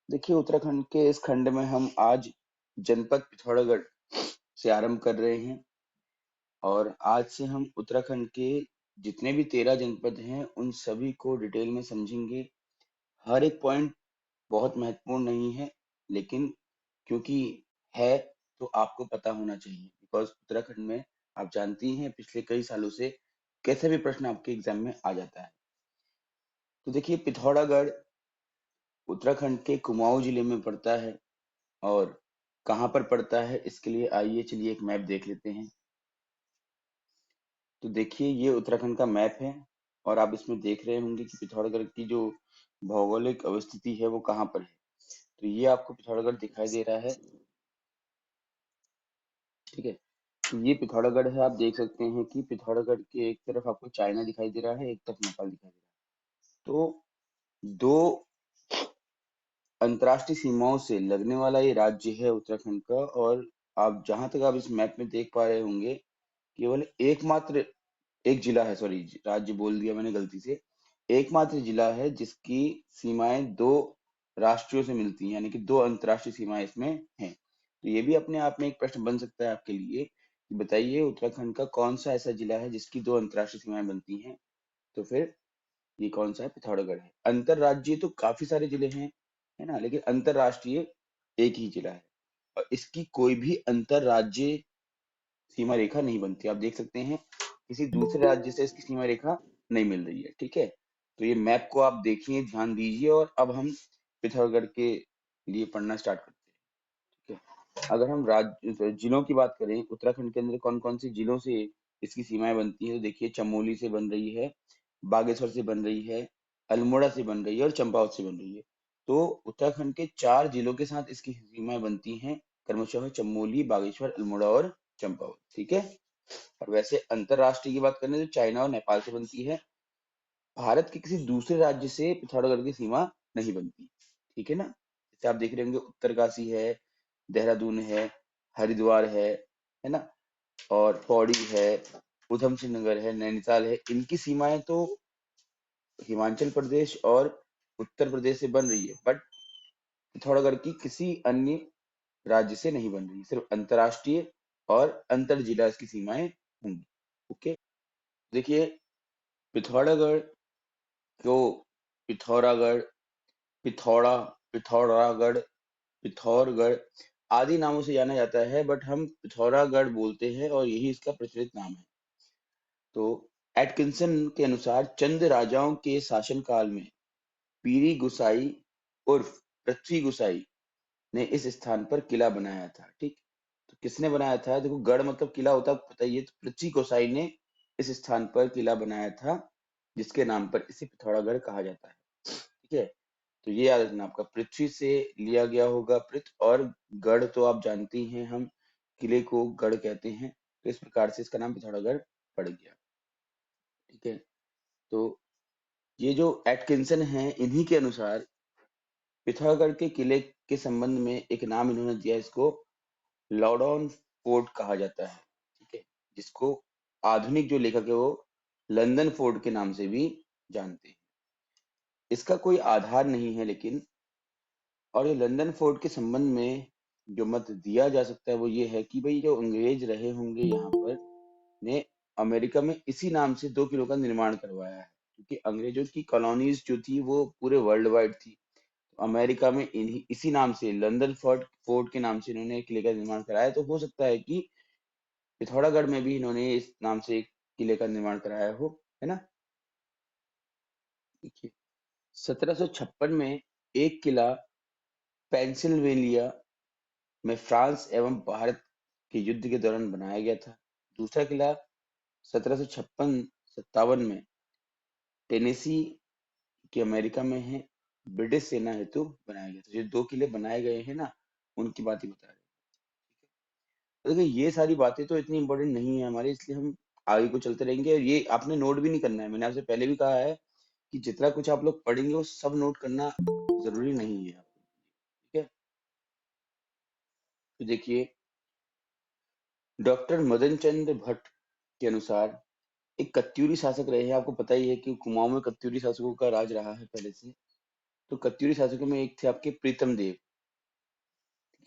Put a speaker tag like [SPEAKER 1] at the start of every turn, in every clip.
[SPEAKER 1] देखिए, उत्तराखंड के इस खंड में हम आज जनपद पिथौरागढ़ से आरंभ कर रहे हैं और आज से हम उत्तराखंड के जितने भी 13 जनपद हैं, उन सभी को डिटेल में समझेंगे। हर एक पॉइंट बहुत महत्वपूर्ण नहीं है, लेकिन क्योंकि है तो आपको पता होना चाहिए। बिकॉज उत्तराखंड में आप जानती हैं पिछले कई सालों से कैसे भी प्रश्न आपके एग्जाम में आ जाता है। तो देखिए, पिथौरागढ़ उत्तराखंड के कुमाऊं जिले में पड़ता है। और कहाँ पर पड़ता है, इसके लिए आइए चलिए एक मैप देख लेते हैं। तो देखिए, ये उत्तराखंड का मैप है और आप इसमें देख रहे होंगे कि पिथौरागढ़ की जो भौगोलिक अवस्थिति है वो कहाँ पर है। तो ये आपको पिथौरागढ़ दिखाई दे रहा है, ठीक है। तो ये पिथौरागढ़ है। आप देख सकते हैं कि पिथौरागढ़ के एक तरफ आपको चाइना दिखाई दे रहा है, एक तरफ नेपाल दिखाई दे रहा है। तो दो अंतर्राष्ट्रीय सीमाओं से लगने वाला ये राज्य है उत्तराखंड का। और आप जहां तक आप इस मैप में देख पा रहे होंगे, केवल एकमात्र एक जिला है, सॉरी राज्य बोल दिया मैंने गलती से। एकमात्र जिला है जिसकी सीमाएं दो राष्ट्रों से मिलती हैं, यानी कि दो अंतर्राष्ट्रीय सीमाएं इसमें हैं। तो ये भी अपने आप में एक प्रश्न बन सकता है आपके लिए कि बताइए उत्तराखंड का कौन सा ऐसा जिला है जिसकी दो अंतर्राष्ट्रीय सीमाएं बनती हैं। तो फिर ये कौन सा है, पिथौरागढ़ है। अंतरराज्यीय तो काफी सारे जिले हैं, है ना, लेकिन अंतरराष्ट्रीय एक ही जिला है। और इसकी कोई भी अंतरराज्यीय सीमा रेखा नहीं बनती। आप देख सकते हैं किसी दूसरे राज्य से इसकी सीमा रेखा नहीं मिल रही है, ठीक है। तो ये मैप को आप देखिए, ध्यान दीजिए। और अब हम पिथौरागढ़ के लिए पढ़ना स्टार्ट करते हैं, ठीक है। अगर हम राज्य जिलों की बात करें, उत्तराखंड के अंदर कौन कौन से जिलों से इसकी सीमाएं बनती है, तो देखिए चमोली से बन रही है, बागेश्वर से बन रही है, अल्मोड़ा से बन रही है और चंपावत से बन रही है। तो उत्तराखंड के 4 जिलों के साथ इसकी सीमाएं बनती हैं, क्रमशः चमोली, बागेश्वर, अल्मोड़ा और चंपावत, ठीक है। और वैसे अंतरराष्ट्रीय की बात करें तो चाइना और नेपाल से बनती है। भारत के किसी दूसरे राज्य से पिथौरागढ़ की सीमा नहीं बनती, ठीक है ना। जैसे आप देख रहे होंगे उत्तरकाशी है, देहरादून है, हरिद्वार है ना, और पौड़ी है, उधम सिंह नगर है, नैनीताल है। इनकी सीमाएं तो हिमाचल प्रदेश और उत्तर प्रदेश से बन रही है, बट पिथौरागढ़ की किसी अन्य राज्य से नहीं बन रही, सिर्फ अंतरराष्ट्रीय और अंतर जिला इसकी सीमाएं होंगी। ओके, देखिए पिथौरागढ़ को पिथौरागढ़, पिथौरा, पिथौरागढ़, पिथौरगढ़ आदि नामों से जाना जाता है, बट हम पिथौरागढ़ बोलते हैं और यही इसका प्रचलित नाम है। तो एटकिंसन के अनुसार चंद राजाओं के शासनकाल में पीरी गुसाई उर्फ पृथ्वी गुसाई ने इस स्थान पर किला बनाया था, ठीक। तो किसने बनाया था, देखो गढ़ मतलब किला होता है, पता ही है। तो पृथ्वी गोसाई ने इस स्थान पर किला बनाया था, जिसके नाम पर इसे पिथौरागढ़ कहा जाता है, ठीक है। तो ये याद रखना आपका, पृथ्वी से लिया गया होगा पृथ, और गढ़ तो आप जानते ही हैं, हम किले को गढ़ कहते हैं। तो इस प्रकार से इसका नाम पिथौरागढ़ पड़ गया, ठीक है। तो ये जो एटकिंसन है, इन्हीं के अनुसार पिथौरागढ़ के किले के संबंध में एक नाम इन्होंने दिया, इसको लॉर्डन फोर्ट कहा जाता है, ठीक है। जिसको आधुनिक जो लेखक है वो लंदन फोर्ट के नाम से भी जानते हैं। इसका कोई आधार नहीं है लेकिन, और ये लंदन फोर्ट के संबंध में जो मत दिया जा सकता है वो ये है कि भाई जो अंग्रेज रहे होंगे यहाँ पर, ने अमेरिका में इसी नाम से 2 किलों का निर्माण करवाया है, क्योंकि अंग्रेजों की कॉलोनीज जो थी वो पूरे वर्ल्ड वाइड थी। तो अमेरिका में इन्हीं इसी नाम से लंदन फोर्ट के नाम से इन्होंने किले का निर्माण कराया। तो हो सकता है कि पिथौरागढ़ में भी इन्होंने इस नाम से एक किले का निर्माण कराया हो, है ना। देखिए 1756 में एक किला पेंसिल्वेनिया में फ्रांस एवं भारत के युद्ध के दौरान बनाया गया था। दूसरा किला 1756-57 में टेनेसी के अमेरिका में है, ब्रिटिश सेना हेतु बनाया गया था। जो 2 किले बनाए गए हैं ना, उनकी बात ही बता रहे हैं। तो देखिए ये सारी बातें तो इतनी इंपॉर्टेंट नहीं है हमारे, इसलिए हम आगे को चलते रहेंगे। और ये आपने नोट भी नहीं करना है, मैंने आपसे पहले भी कहा है कि जितना कुछ आप लोग पढ़ेंगे वो सब नोट करना जरूरी नहीं है, ठीक है। तो देखिए डॉक्टर मदन चंद्र भट्ट के अनुसार एक कत्यूरी शासक रहे हैं। आपको पता ही है कि कुमाऊं में कत्यूरी शासकों का राज रहा है पहले से। तो कत्यूरी शासकों में एक थे आपके प्रीतम देव।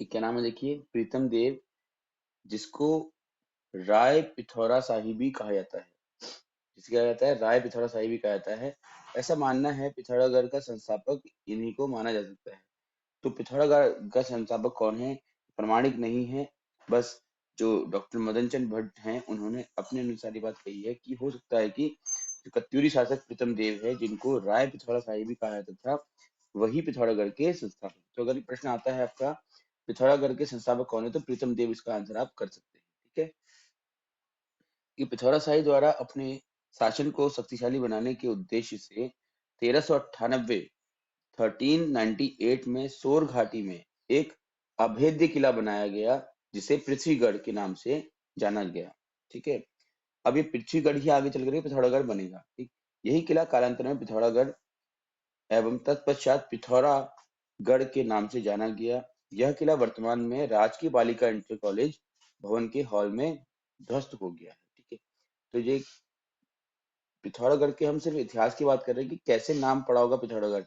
[SPEAKER 1] ये क्या नाम है देखिए, प्रीतम देव, जिसको राय पिथौरा साहिबी कहा जाता है। जिसे कहा जाता है राय पिथौरा साहिबी कहा जाता है। ऐसा मानना है पिथौरागढ़ का संस्थापक इन्हीं को माना जा सकता है। तो पिथौरागढ़ का संस्थापक कौन है, प्रमाणिक नहीं है। बस जो डॉक्टर मदन चंद भट्ट हैं उन्होंने अपने अनुसार ये बात कही है कि हो सकता है कि जो कत्यूरी शासक प्रीतम देव है, जिनको राय पिथौरा साहिबी कहा जाता था, वही पिथौरागढ़ के संस्थापक। तो अगर ये प्रश्न आता है आपका पिथौरागढ़ के संस्थापक कौन है, तो प्रीतम देव इसका आंसर आप कर सकते हैं। ठीक है, कि पिथौरा शाही द्वारा अपने शासन को शक्तिशाली बनाने के उद्देश्य से 1398 1398 में सोर घाटी में एक अभेद्य किला बनाया गया, जिसे पृथ्वीगढ़ के नाम से जाना गया। ठीक है, अब ये पृथ्वीगढ़ ही आगे चल कर पिथौरागढ़ बनेगा। ठीक, यही किला कालांतर में पिथौरागढ़ एवं तत्पश्चात पिथौरागढ़ के नाम से जाना गया। यह किला वर्तमान में राजकीय बालिका इंटर कॉलेज भवन के हॉल में ध्वस्त हो गया है। ठीक है, तो ये पिथौरागढ़ के, हम सिर्फ इतिहास की बात कर रहे हैं कि कैसे नाम पड़ा होगा पिथौरागढ़।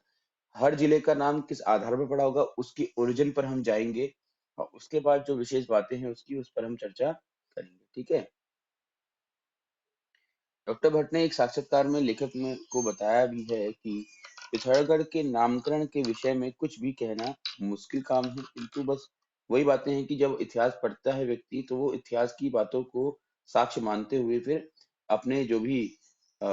[SPEAKER 1] हर जिले का नाम किस आधार पर पड़ा होगा, उसकी ओरिजिन पर हम जाएंगे और उसके बाद जो विशेष बातें हैं उसकी, उस पर हम चर्चा करेंगे। ठीक है, डॉक्टर भट्ट ने एक साक्षात्कार में लेखक में को बताया भी है कि पिथौरागढ़ के नामकरण के विषय में कुछ भी कहना मुश्किल काम है, किंतु बस वही बातें हैं कि जब इतिहास पढ़ता है व्यक्ति, तो वो इतिहास की बातों को साक्ष्य मानते हुए फिर अपने जो भी आ,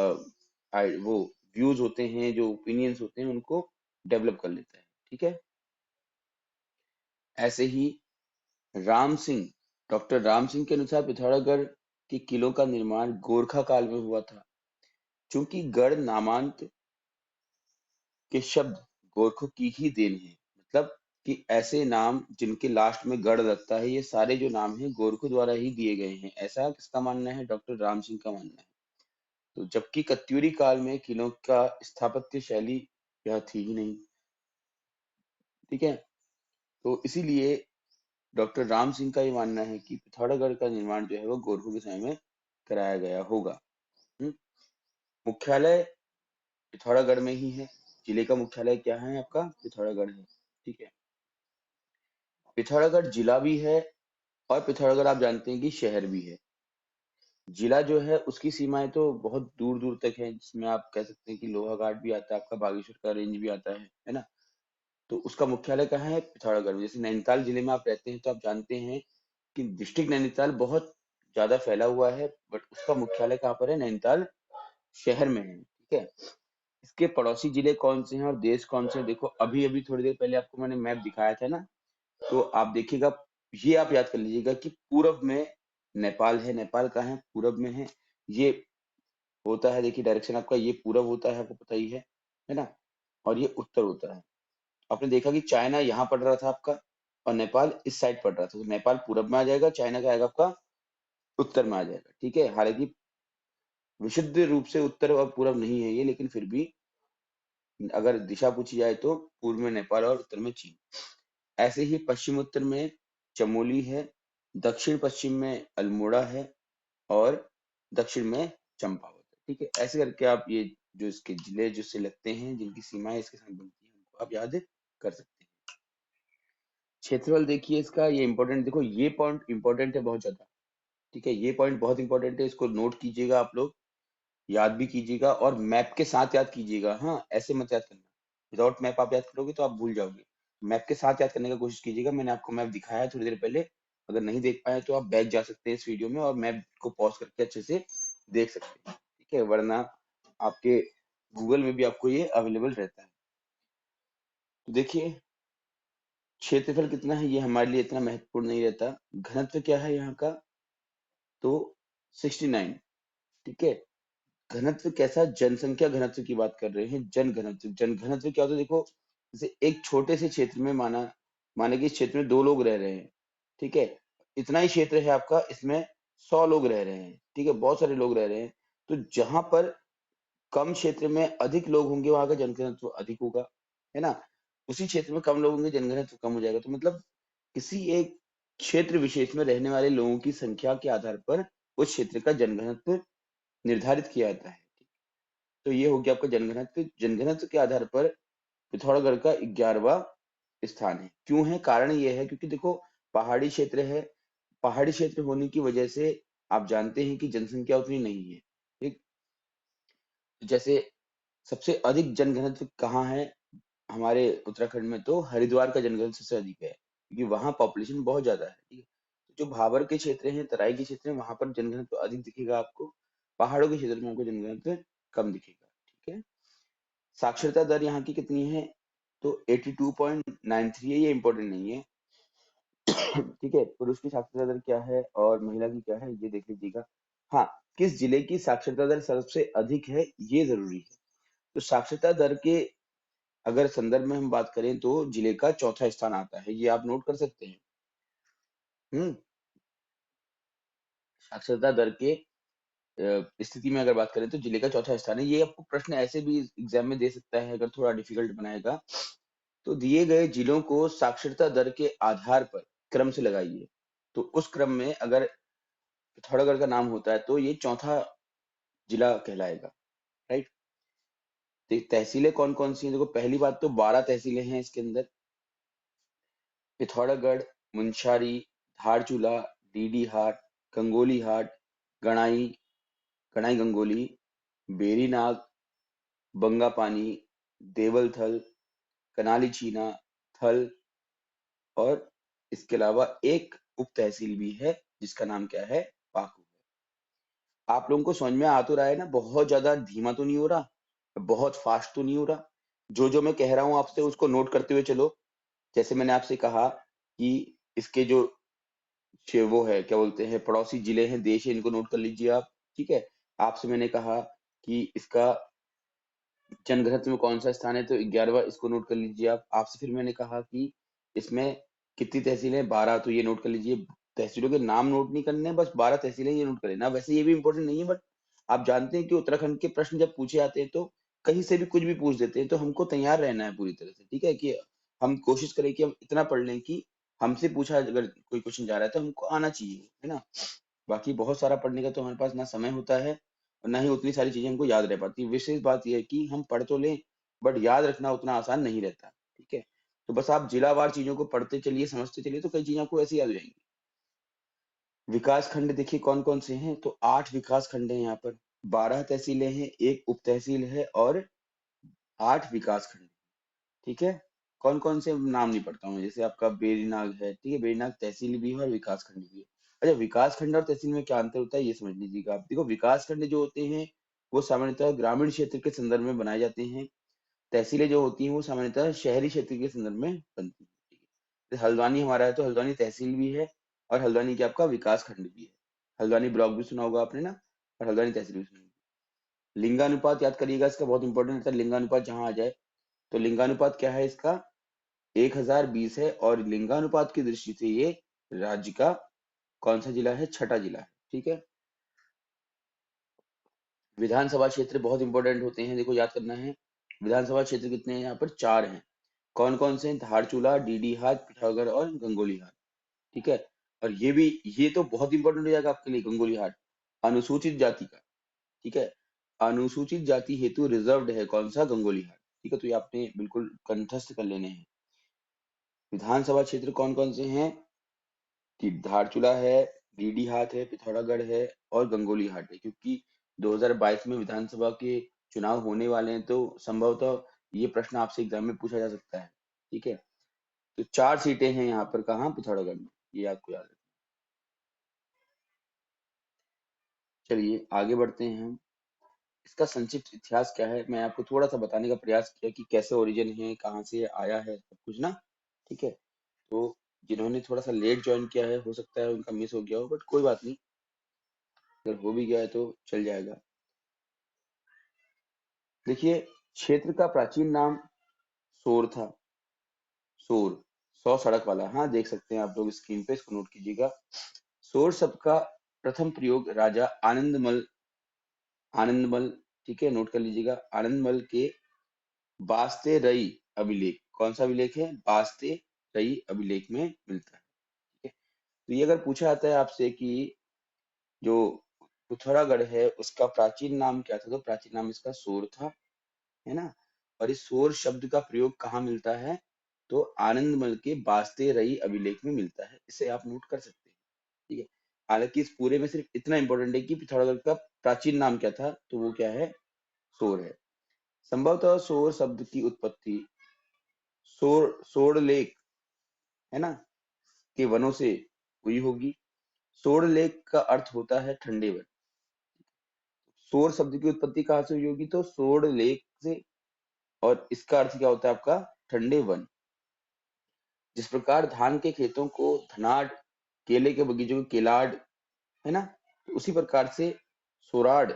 [SPEAKER 1] वो व्यूज होते हैं, जो ओपिनियंस होते हैं, उनको डेवलप कर लेता है। ठीक है, ऐसे ही राम सिंह, डॉक्टर राम सिंह के अनुसार पिथौरागढ़ के किलों का निर्माण गोरखा काल में हुआ था। चूंकि गढ़ नामांत के शब्द गोरखों की ही देन है, मतलब कि ऐसे नाम जिनके लास्ट में गढ़ लगता है, ये सारे जो नाम हैं गोरखों द्वारा ही दिए गए हैं, ऐसा किसका मानना है, डॉक्टर राम सिंह का मानना है। तो जबकि कत्यूरी काल में किलों का स्थापत्य शैली यह थी ही नहीं। ठीक है, तो इसीलिए डॉक्टर राम सिंह का ये मानना है कि पिथौरागढ़ का निर्माण जो है वो गोरखों के समय में कराया गया होगा। हम्म, मुख्यालय पिथौरागढ़ में ही है। जिले का मुख्यालय क्या है आपका, पिथौरागढ़ है। ठीक है, पिथौरागढ़ जिला भी है और पिथौरागढ़ आप जानते हैं कि शहर भी है। जिला जो है उसकी सीमाएं तो बहुत दूर दूर तक है, जिसमें आप कह सकते हैं कि लोहाघाट भी आता है, आपका बागेश्वर का रेंज भी आता है ना। तो उसका मुख्यालय कहाँ है, पिथौरागढ़ में। जैसे नैनीताल जिले में आप रहते हैं तो आप जानते हैं कि डिस्ट्रिक्ट नैनीताल बहुत ज्यादा फैला हुआ है, बट उसका मुख्यालय कहाँ पर है, नैनीताल शहर में है। ठीक है, इसके पड़ोसी जिले कौन से हैं और देश कौन से हैं, देखो अभी अभी थोड़ी देर पहले आपको मैंने मैप दिखाया था ना, तो आप देखिएगा, ये आप याद कर लीजिएगा कि पूरब में नेपाल है। नेपाल कहाँ है, पूरब में है। ये होता है, देखिए डायरेक्शन आपका, ये पूरब होता है, आपको पता ही है ना, और ये उत्तर होता है। आपने देखा कि चाइना यहाँ पड़ रहा था आपका, और नेपाल इस साइड पड़ रहा था, तो नेपाल पूरब में आ जाएगा, चाइना का आएगा आपका उत्तर में आ जाएगा। ठीक है, हालांकि विशुद्ध रूप से उत्तर और पूरब नहीं है ये, लेकिन फिर भी अगर दिशा पूछी जाए तो पूर्व में नेपाल और उत्तर में चीन। ऐसे ही पश्चिम उत्तर में चमोली है, दक्षिण पश्चिम में अल्मोड़ा है, और दक्षिण में चंपावत है। ठीक है, ऐसे करके आप ये जो इसके जिले जिससे लगते हैं, जिनकी सीमाएं इसके साथ बनती हैं, उनको आप याद कर सकते हैं। क्षेत्रफल देखिए इसका, ये इंपॉर्टेंट, देखो ये पॉइंट इंपॉर्टेंट है बहुत ज्यादा। ठीक है, ये पॉइंट बहुत इंपॉर्टेंट है, इसको नोट कीजिएगा आप लोग, याद भी कीजिएगा और मैप के साथ याद कीजिएगा। हाँ, ऐसे मत याद करना, विदाउट मैप आप याद करोगे तो आप भूल जाओगे। मैप के साथ याद करने का कोशिश कीजिएगा। मैंने आपको मैप दिखाया है थोड़ी देर पहले, अगर नहीं देख पाए तो आप बैक जा सकते हैं इस वीडियो में और मैप को पॉज करके अच्छे से देख सकते हैं। ठीक है, वरना आपके गूगल में भी आपको ये अवेलेबल रहता है। तो देखिए, क्षेत्रफल कितना है ये हमारे लिए इतना महत्वपूर्ण नहीं रहता, घनत्व क्या है यहाँ का, तो 69। ठीक है, घनत्व कैसा, जनसंख्या घनत्व की बात कर रहे हैं, जन घनत्व। जन घनत्व क्या होता है, देखो जैसे एक छोटे से क्षेत्र में माने कि इस क्षेत्र में 2 लोग रह रहे हैं। ठीक है, इतना ही क्षेत्र है आपका, इसमें 100 लोग रह रहे हैं। ठीक है, बहुत सारे लोग रह रहे हैं। तो जहां पर कम क्षेत्र में अधिक लोग होंगे, वहां का जनघनत्व अधिक होगा, है ना। उसी क्षेत्र में कम लोग होंगे, जनघनत्व कम हो जाएगा। तो मतलब किसी एक क्षेत्र विशेष में रहने वाले लोगों की संख्या के आधार पर उस क्षेत्र का जनघनत्व निर्धारित किया जाता है। तो ये हो गया आपका जनघनत्व। जनघनत्व के आधार पर पिथौरागढ़ का 11वां स्थान है। क्यों है? कारण ये है क्योंकि देखो पहाड़ी क्षेत्र है, पहाड़ी क्षेत्र होने की वजह से आप जानते हैं कि जनसंख्या उतनी नहीं है। ठीक, जैसे सबसे अधिक जनघनत्व कहाँ है हमारे उत्तराखंड में? तो हरिद्वार का जनघनत्व सबसे अधिक है क्योंकि वहां पॉपुलेशन बहुत ज्यादा है। ठीक है, तो जो भाबर के क्षेत्र हैं, तराई के क्षेत्र हैं, वहां पर जनघनत्व अधिक दिखेगा आपको, पहाड़ों के क्षेत्र में आपको जनघनत्व कम दिखेगा। ठीक है, साक्षरता दर यहाँ की कितनी है? तो 82.93 है, ये इंपॉर्टेंट नहीं है। ठीक है, पुरुष की साक्षरता दर क्या है और महिला की क्या है ये देख लीजिएगा। हाँ, किस जिले की साक्षरता दर सबसे अधिक है ये जरूरी है। तो साक्षरता दर के अगर संदर्भ में हम बात करें तो जिले का चौथा स्थान आता है, ये आप नोट कर सकते हैं। हम्म, साक्षरता दर के स्थिति में अगर बात करें तो जिले का चौथा स्थान है। ये आपको प्रश्न ऐसे भी एग्जाम में दे सकता है अगर थोड़ा डिफिकल्ट बनाएगा। तो दिए गए जिलों को साक्षरता दर के आधार पर क्रम से लगाइए। तो उस क्रम में अगर पिथौरागढ़ का नाम होता है तो ये चौथा जिला कहलाएगा। राइट, तो तहसीलें कौन कौन सी हैं? देखो पहली बात तो 12 तहसीलें हैं इसके अंदर। पिथौरागढ़, मुंशारी, धारचूला, डीडीहाट, गंगोलीहाट, गणाई, गणाई गंगोली, बेरीनाग, बंगापानी, देवलथल, कनाली छीना, थल, और इसके अलावा एक उप तहसील भी है जिसका नाम क्या है? पाकू है। आप लोगों को समझ में आ तो रहा है ना? बहुत ज्यादा धीमा तो नहीं हो रहा, बहुत फास्ट तो नहीं हो रहा। जो जो मैं कह रहा हूं आपसे उसको नोट करते हुए चलो। जैसे मैंने आपसे कहा कि इसके जो वो है क्या बोलते हैं, पड़ोसी जिले हैं, देश है, इनको नोट कर लीजिए आप। ठीक है, आपसे मैंने कहा कि इसका जनघनत्व में कौन सा स्थान है, तो 11वां, इसको नोट कर लीजिए आप। आपसे फिर मैंने कहा कि इसमें कितनी तहसीलें? 12, तो ये नोट कर लीजिए। तहसीलों के नाम नोट नहीं करने हैं, बस 12 तहसीलें ये नोट कर लेना। वैसे ये भी इंपॉर्टेंट नहीं है, बट आप जानते हैं कि उत्तराखंड के प्रश्न जब पूछे जाते हैं तो कहीं से भी कुछ भी पूछ देते हैं, तो हमको तैयार रहना है पूरी तरह से। ठीक है, कि हम कोशिश करें कि हम इतना पढ़ लें कि हमसे पूछा अगर कोई क्वेश्चन जा रहा है तो हमको आना चाहिए, है ना? बाकी बहुत सारा पढ़ने का तो हमारे पास ना समय होता है और ना ही उतनी सारी चीजें हमको याद रह पाती। विशेष बात यह है कि हम पढ़ तो लें बट याद रखना उतना आसान नहीं रहता। ठीक है, तो बस आप जिलावार चीजों को पढ़ते चलिए, समझते चलिए, तो कई चीजें आपको ऐसे याद हो जाएंगी। विकास खंड देखिए कौन कौन से हैं, तो 8 विकास खंड हैं यहाँ पर, 12 तहसीलें हैं, एक उप तहसील है और 8 विकास खंड। ठीक है, कौन कौन से नाम नहीं पढ़ता हूँ, जैसे आपका बेरीनाग है। ठीक है, बेरीनाग तहसील भी है और विकास खंड भी है। अच्छा, विकास खंड और तहसील में क्या अंतर होता है ये समझ लीजिएगा आप। देखो विकास खंड जो होते हैं वो सामान्यतः ग्रामीण क्षेत्र के संदर्भ में बनाए जाते हैं। तहसीलें जो होती हैं वो सामान्यतः शहरी क्षेत्र के संदर्भ में बनती हैं। ठीक है, जैसे हल्द्वानी हमारा है तो हल्द्वानी तहसील भी है और हल्द्वानी क्या आपका विकास खंड भी है। हल्द्वानी ब्लॉक भी सुना होगा आपने ना, और हल्द्वानी तहसील भी सुनी होगी। लिंगानुपात याद करिएगा, इसका बहुत इंपॉर्टेंट होता है। लिंगानुपात जहां आ जाए तो लिंगानुपात क्या है इसका? 1020 है और लिंगानुपात की दृष्टि से ये राज्य का कौन सा जिला है? छठा जिला है। ठीक है, विधानसभा क्षेत्र बहुत इंपॉर्टेंट होते हैं, देखो याद करना है। विधानसभा क्षेत्र कितने हैं यहाँ पर? 4 हैं। कौन कौन से हैं? धारचूला, डीडीहाट, पिथौरागढ़ और गंगोलीहाट। ठीक है, और ये भी, ये तो बहुत इंपॉर्टेंट हो जाएगा आपके लिए, गंगोलीहाट अनुसूचित जाति का। ठीक है, अनुसूचित जाति हेतु रिजर्व्ड है कौन सा? गंगोलीहाट। ठीक है, तो ये आपने बिल्कुल कंठस्थ कर लेने हैं। विधानसभा क्षेत्र कौन कौन से हैं? कि धारचूला है, डीडी हाट है, पिथौरागढ़ है और गंगोली हाट है। क्योंकि 2022 में विधानसभा के चुनाव होने वाले हैं तो संभवतः ये प्रश्न आपसे एग्जाम में पूछा जा सकता है। ठीक है, तो 4 सीटें हैं यहाँ पर, कहाँ? पिथौरागढ़ में, ये आपको याद रखना। चलिए आगे बढ़ते हैं हम। इसका संक्षिप्त इतिहास क्या है, मैं आपको थोड़ा सा बताने का प्रयास किया कि कैसे ओरिजिन है, कहाँ से आया है, सब कुछ ना। ठीक है, तो जिन्होंने थोड़ा सा लेट ज्वाइन किया है हो सकता है उनका मिस हो गया हो, बट कोई बात नहीं, अगर हो भी गया है तो चल जाएगा। देखिए, क्षेत्र का प्राचीन नाम सोर था। सोर, 100 सड़क वाला, हाँ देख सकते हैं आप लोग स्क्रीन पे, इसको नोट कीजिएगा। सोर शब्द का प्रथम प्रयोग राजा आनंदमल, आनंदमल, ठीक है नोट कर लीजिएगा, आनंदमल के बास्ते रई अभिलेख, कौन सा अभिलेख है? बास्ते रई अभिलेख में मिलता है। ठीक है, तो ये अगर पूछा जाता है आपसे कि जो पिथौरागढ़ है उसका प्राचीन नाम क्या था, तो प्राचीन नाम इसका सोर था, है ना? और इस सोर शब्द का प्रयोग कहाँ मिलता है? तो आनंदमल के बास्ते रही अभिलेख में मिलता है। इसे आप नोट कर सकते हैं। ठीक है। हालांकि इस पूरे में सिर्फ इतना इंपॉर्टेंट है कि पिथागोरस का प्राचीन नाम क्या था, तो वो क्या है? सोर है। संभवतः सोर शब्द की उत्पत्ति सोड़ लेक, है ना, के वनों से हुई होगी। सोड़ लेक का अर्थ होता है ठंडे वन। सोर शब्द की उत्पत्ति कहाँ से हुई होगी? तो सोड़ लेक से। और इसका अर्थ क्या होता है आपका? ठंडे वन। जिस प्रकार धान के खेतों को धनाढ़, केले के बगीचों को केलाड़, है ना, तो उसी प्रकार से सोराड़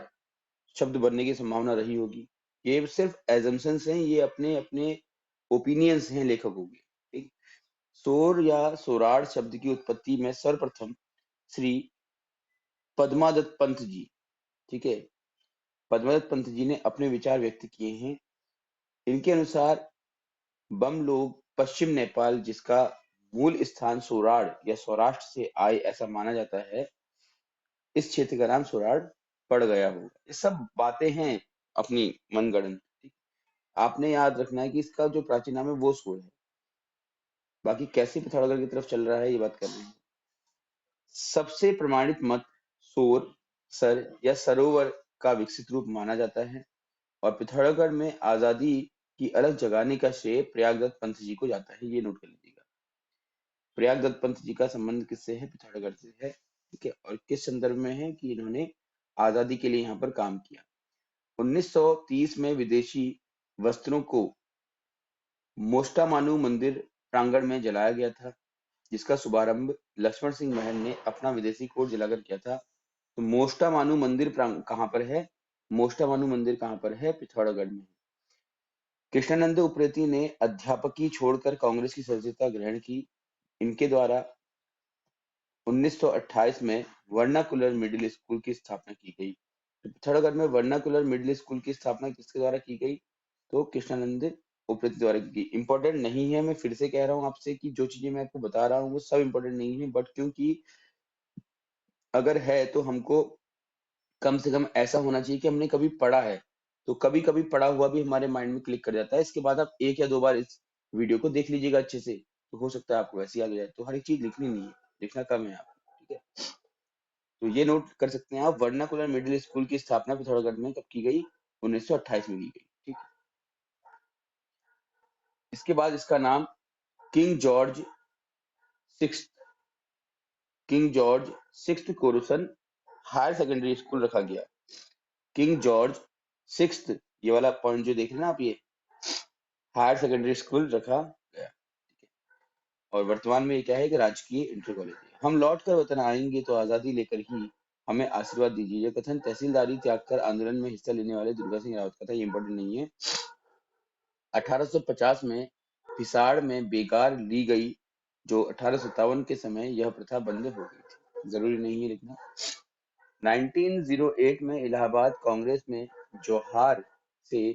[SPEAKER 1] शब्द बनने की संभावना रही होगी। ये सिर्फ एजम्पशंस हैं, ये अपने अपने ओपिनियंस हैं लेखकों के। ठीक। सोर या सोराड़ शब्द की उत्पत्ति में सर्वप्रथम श्री पद्मादत्त पंत जी, ठीक है, पद्मादत्त पंत जी ने अपने विचार व्यक्त किए हैं। इनके अनुसार बम लोग पश्चिम नेपाल, जिसका मूल स्थान सोराड़ या सौराष्ट्र से आए ऐसा माना जाता है, इस क्षेत्र का नाम सोराड़ पड़ गया होगा। ये सब बातें हैं अपनी मनगढ़ंत। ठीक। आपने याद रखना है कि इसका जो प्राचीन नाम है वो सोर है। बाकी कैसे पिथागोरस की तरफ चल रहा है ये बात कर रहे हैं। सबसे प्रमाणित मत सोर, सर या सरोवर का विकसित रूप माना जाता है। और पिथौरागढ़ में आजादी की अलग जगाने का श्रेय प्रयागदत्त पंत जी को जाता है। ये नोट कर लीजिएगा। प्रयागदत्त पंत जी का संबंध किससे है? पिथौरागढ़ से है। ठीक है। और किस संदर्भ में है? कि इन्होंने आजादी के लिए यहाँ पर काम किया। 1930 में विदेशी वस्त्रों को मोस्टामानू मंदिर प्रांगण में जलाया गया था, जिसका शुभारंभ लक्ष्मण सिंह महल ने अपना विदेशी कोट जलाकर किया था। तो मोस्टामानू मंदिर कहाँ पर है? मोस्टामानू मंदिर कहाँ पर है? पिथौरागढ़ में। कृष्णानंद उप्रेती ने अध्यापकी छोड़कर कांग्रेस की सदस्यता ग्रहण की। इनके द्वारा 1928 में वर्नाकुलर मिडिल स्कूल की स्थापना की गई। तो पिथौरागढ़ में वर्नाकुलर मिडिल स्कूल की स्थापना किसके द्वारा की गई? तो कृष्णानंद उप्रेती द्वारा की गई। इंपॉर्टेंट नहीं है, मैं फिर से कह रहा हूँ आपसे कि जो चीजें मैं आपको बता रहा हूँ वो सब इंपॉर्टेंट नहीं है, बट क्योंकि अगर है तो हमको कम से कम ऐसा होना चाहिए कि हमने कभी पढ़ा है। तो कभी कभी पढ़ा हुआ भी हमारे माइंड में क्लिक कर जाता है। इसके बाद आप एक या दो बार इस वीडियो को देख लीजिएगा अच्छे से, तो हो सकता है आपको वैसे याद हो जाए। तो हर एक चीज लिखनी नहीं है, लिखना कम है आप। ठीक है। तो ये नोट कर सकते हैं आप, वर्नाकुलर मिडिल स्कूल की स्थापना पिथौरागढ़ में कब की गई? 1928 में की गई। ठीक है। इसके बाद इसका नाम King George six King George sixth कोरुसन हायर सेकेंडरी स्कूल रखा गया। किंग जॉर्ज सिक्स्थ, ये वाला पॉइंट जो देख रहे हैं ना आप, ये हायर सेकेंडरी स्कूल रखा गया। ठीक है। और वर्तमान में ये क्या है कि राजकीय इंटर कॉलेज है। हम लौट कर वतन आएंगे तो आजादी लेकर ही हमें आशीर्वाद दीजिए। यह कथन तहसीलदारी त्याग कर आंदोलन में हिस्सा लेने वाले दुर्गा सिंह रावत का था। ये इंपॉर्टेंट नहीं है। 1850 में हिसार में बेकार ली गई, जो 1857 के समय यह प्रथा बंद हो गई थी। जरूरी नहीं है लिखना। 1908 में इलाहाबाद कांग्रेस में जौहार से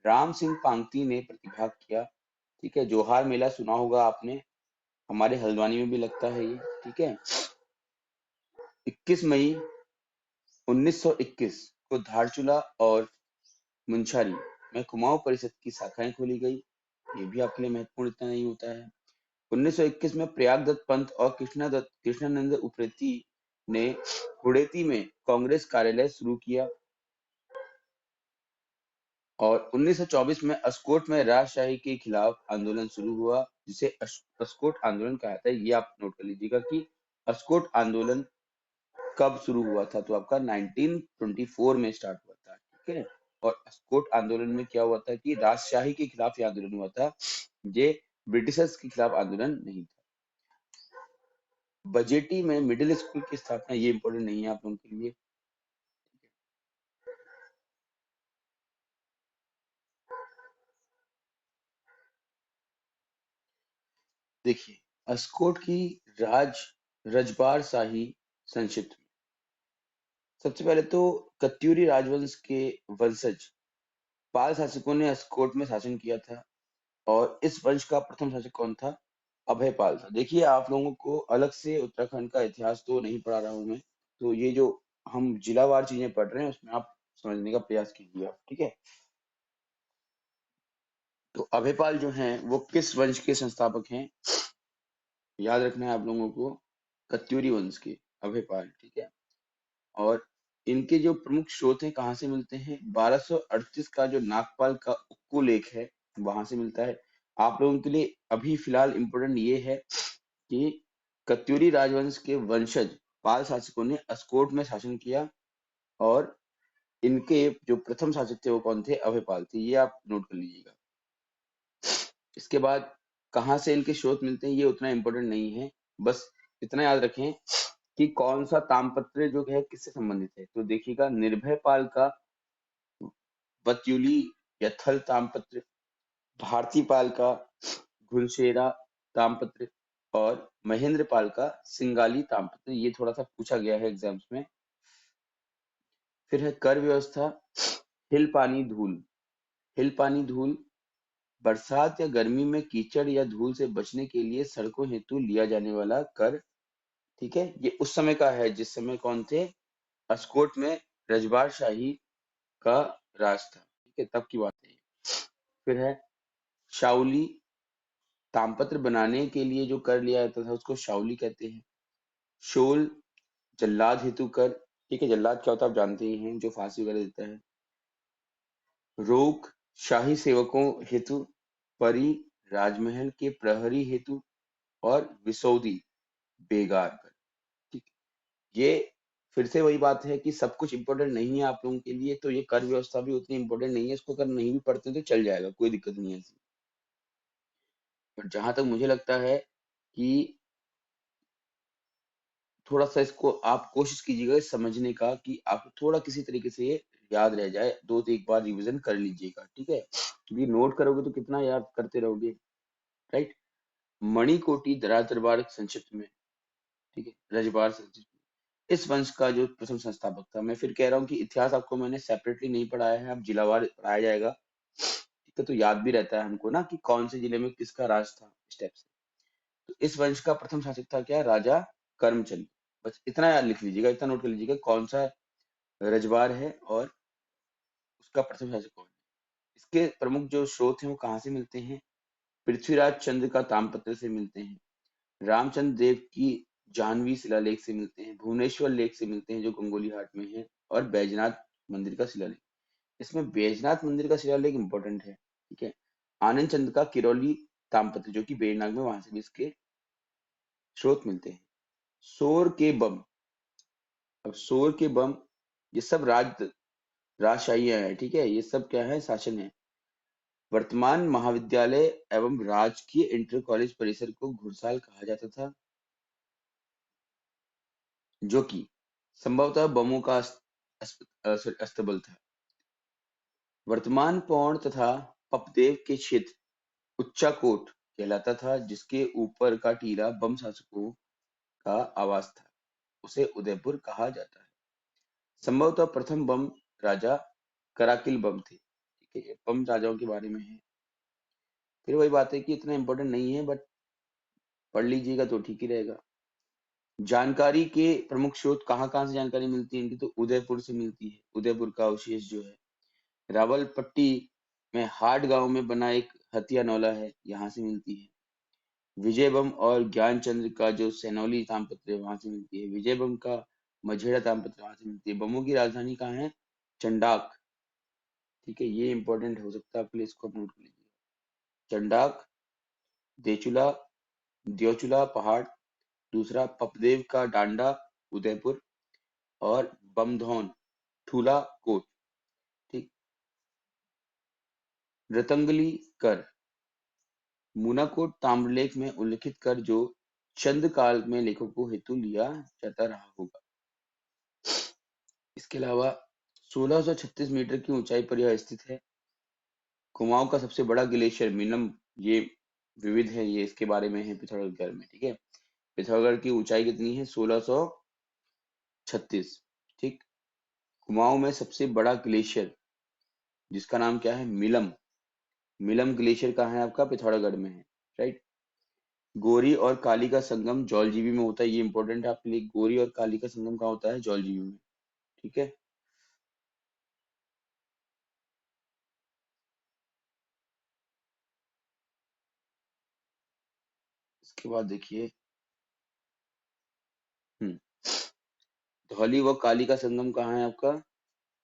[SPEAKER 1] राम सिंह पांगती ने प्रतिभाग किया। ठीक है। जौहार मेला सुना होगा आपने, हमारे हल्द्वानी में भी लगता है ये। ठीक है। 21 मई 1921 को धारचूला और मुंशारी में कुमाऊं परिषद की शाखाएं खोली गई। ये भी आपके लिए महत्वपूर्ण इतना नहीं होता है। 1921 में प्रयागदत्त पंत और कृष्णानंद उप्रेती ने हुड़ेती में कांग्रेस कार्यालय शुरू किया। और 1924 में अस्कोट में राजशाही के खिलाफ आंदोलन शुरू हुआ, जिसे अस्कोट आंदोलन कहा जाता है। ये आप नोट कर लीजिएगा कि अस्कोट आंदोलन कब शुरू हुआ था? तो आपका 1924 में स्टार्ट हुआ था। ठीक है। और अस्कोट आंदोलन में क्या हुआ था कि राजशाही के खिलाफ ये आंदोलन हुआ था, ये ब्रिटिशर्स के खिलाफ आंदोलन नहीं था। बजेटी में मिडिल स्कूल की स्थापना, ये इंपॉर्टेंट नहीं है आप लोगों के लिए। देखिए, अस्कोट की राज रजबार शाही संक्षिप्त। सबसे पहले तो कत्यूरी राजवंश के वंशज पाल शासकों ने अस्कोट में शासन किया था। और इस वंश का प्रथम शासक कौन था? अभयपाल था। देखिए, आप लोगों को अलग से उत्तराखंड का इतिहास तो नहीं पढ़ा रहा हूं मैं, तो ये जो हम जिलावार चीजें पढ़ रहे हैं उसमें आप समझने का प्रयास कीजिए आप। ठीक है। तो अभयपाल जो हैं वो किस वंश के संस्थापक हैं? याद रखना है आप लोगों को, कत्यूरी वंश के अभयपाल, ठीक है। और इनके जो प्रमुख स्रोत हैं कहाँ से मिलते हैं? 1238 का जो नागपाल का उक्कू लेख है वहां से मिलता है। आप लोगों के लिए अभी फिलहाल इम्पोर्टेंट ये है कि कत्यूरी राजवंश के वंशज पाल शासकों ने अस्कोट में शासन किया, और इनके जो प्रथम शासक थे वो कौन थे? अभयपाल थे। ये आप नोट कर लीजिएगा। इसके बाद कहाँ से इनके स्रोत मिलते हैं ये उतना इम्पोर्टेंट नहीं है, बस इतना याद रखें कि कौन सा ताम्रपत्र जो है किससे संबंधित है। तो देखिएगा, निर्भय पाल का बतयुली या थल ताम्रपत्र, भारती पाल का घुनशेरा ताम्रपत्र, और महेंद्र पाल का सिंगाली ताम्रपत्र। ये थोड़ा सा पूछा गया है एग्जाम्स में। फिर है कर व्यवस्था, हिल पानी धूल। हिल पानी धूल बरसात या गर्मी में कीचड़ या धूल से बचने के लिए सड़कों हेतु लिया जाने वाला कर, ठीक है। ये उस समय का है जिस समय कौन थे? अस्कोट में रजवाड़ शाही का राज था, ठीक है, तब की बात है ये। फिर है शाउली, तामपत्र बनाने के लिए जो कर लिया जाता था उसको शाउली कहते हैं। शोल, जल्लाद हेतु कर, ठीक है, जल्लाद क्या होता है आप जानते ही हैं, जो फांसी वगैरह देता है। रोक, शाही सेवकों हेतु। परी, राजमहल के प्रहरी हेतु। और विसौदी, बेगार कर, ठीक है। ये फिर से वही बात है कि सब कुछ इंपॉर्टेंट नहीं है आप लोगों के लिए, तो ये कर व्यवस्था भी उतनी इंपॉर्टेंट नहीं है, इसको अगर नहीं भी पढ़ते तो चल जाएगा, कोई दिक्कत नहीं है ऐसी। बट जहां तक मुझे लगता है कि थोड़ा सा इसको आप कोशिश कीजिएगा इस समझने का कि आपको थोड़ा किसी तरीके से ये याद रह जाए, दो तो एक बार रिवीजन कर लीजिएगा, ठीक है। क्योंकि नोट करोगे तो कितना याद करते रहोगे, राइट। मणिकोटी दराज दरबार संक्षिप्त में, ठीक है, रजवाड़ संक्षिप्त में। इस वंश का जो प्रथम संस्थापक था, मैं फिर कह रहा हूँ कि इतिहास आपको मैंने सेपरेटली नहीं पढ़ाया है, अब जिलावार पढ़ाया जाएगा, ठीक है। तो याद भी रहता है हमको ना कि कौन से जिले में किसका राज था, स्टेप से। तो इस वंश का प्रथम शासक था क्या? राजा कर्मचंद। बस इतना याद लिख लीजिएगा, इतना नोट कर लीजिएगा, कौन सा रजवाड़ है और उसका प्रथम शासक कौन है। इसके प्रमुख जो स्रोत हैं वो कहाँ से मिलते हैं? पृथ्वीराज चंद्र का ताम्रपत्र से मिलते हैं, रामचंद्र देव की जाह्नवी शिलालेख से मिलते हैं, भुवनेश्वर लेख से मिलते हैं जो गंगोली हाट में है, और बैजनाथ मंदिर का शिलालेख। इसमें बैजनाथ मंदिर का शिलालेख इंपॉर्टेंट है, ठीक है। आनंद चंद का किरौली ताम्रपत्र जो कि बेड़नाग में, वहां से भी इसके स्रोत मिलते हैं। सोर के बम, अब सोर के बम, ये सब राजशाहियां हैं, ठीक है, ये सब क्या है? शासन है। वर्तमान महाविद्यालय एवं राजकीय इंटर कॉलेज परिसर को घुड़साल कहा जाता था, जो कि संभवतः बमों का अस्तबल था। वर्तमान पौड़ तथा पपदेव के क्षेत्र उच्चाकोट कहलाता था, जिसके ऊपर का टीला बम शासकों का आवास था, उसे उदयपुर कहा जाता है। संभवतः प्रथम बम राजा कराकिल बम थे, ठीक है, ये बम राजाओं के बारे में है। फिर वही बात है कि इतना इंपॉर्टेंट नहीं है, बट पढ़ लीजिएगा तो ठीक ही रहेगा। जानकारी के प्रमुख स्रोत कहाँ कहाँ से जानकारी मिलती है इनकी? तो उदयपुर से मिलती है, उदयपुर का अवशेष जो है। रावलपट्टी में हाट गांव में बना एक हथिया नौला है, यहाँ से मिलती है। विजय बम और ज्ञानचंद्र का जो सैनौली ताम्रपत्र है वहां से मिलती है। विजय बम का मझेड़ा ताम्रपत्र वहां से मिलती है। बमों की राजधानी कहाँ है? चंडाक, ठीक है, ये इंपॉर्टेंट हो सकता है आपके लिए, इसको नोट कर लीजिए। चंडाक, देचुला, द्योचुला पहाड़, दूसरा पपदेव का डांडा उदयपुर, और बमधौन ठूला कोट, ठीक। रतंगली कर, मूनाकोट ताम्रलेख में उल्लिखित कर जो चंद काल में लेखकों हेतु लिया जाता रहा होगा। इसके अलावा 1636 मीटर की ऊंचाई पर यह स्थित है। कुमाऊं का सबसे बड़ा ग्लेशियर मीनम, ये विविध है, ये इसके बारे में है पिथौरागढ़ में, ठीक है। पिथौरागढ़ की ऊंचाई कितनी है? 1636, ठीक। कुमाऊं में सबसे बड़ा ग्लेशियर जिसका नाम क्या है? मिलम। मिलम ग्लेशियर कहाँ है आपका? पिथौरागढ़ में है, राइट। गोरी और काली का संगम जौलजीबी में होता है, ये इंपॉर्टेंट है आपके लिए। गोरी और काली का संगम कहाँ होता है? जौलजीबी में, ठीक है। इसके बाद देखिए, हम्म धौली व काली का संगम कहाँ है आपका?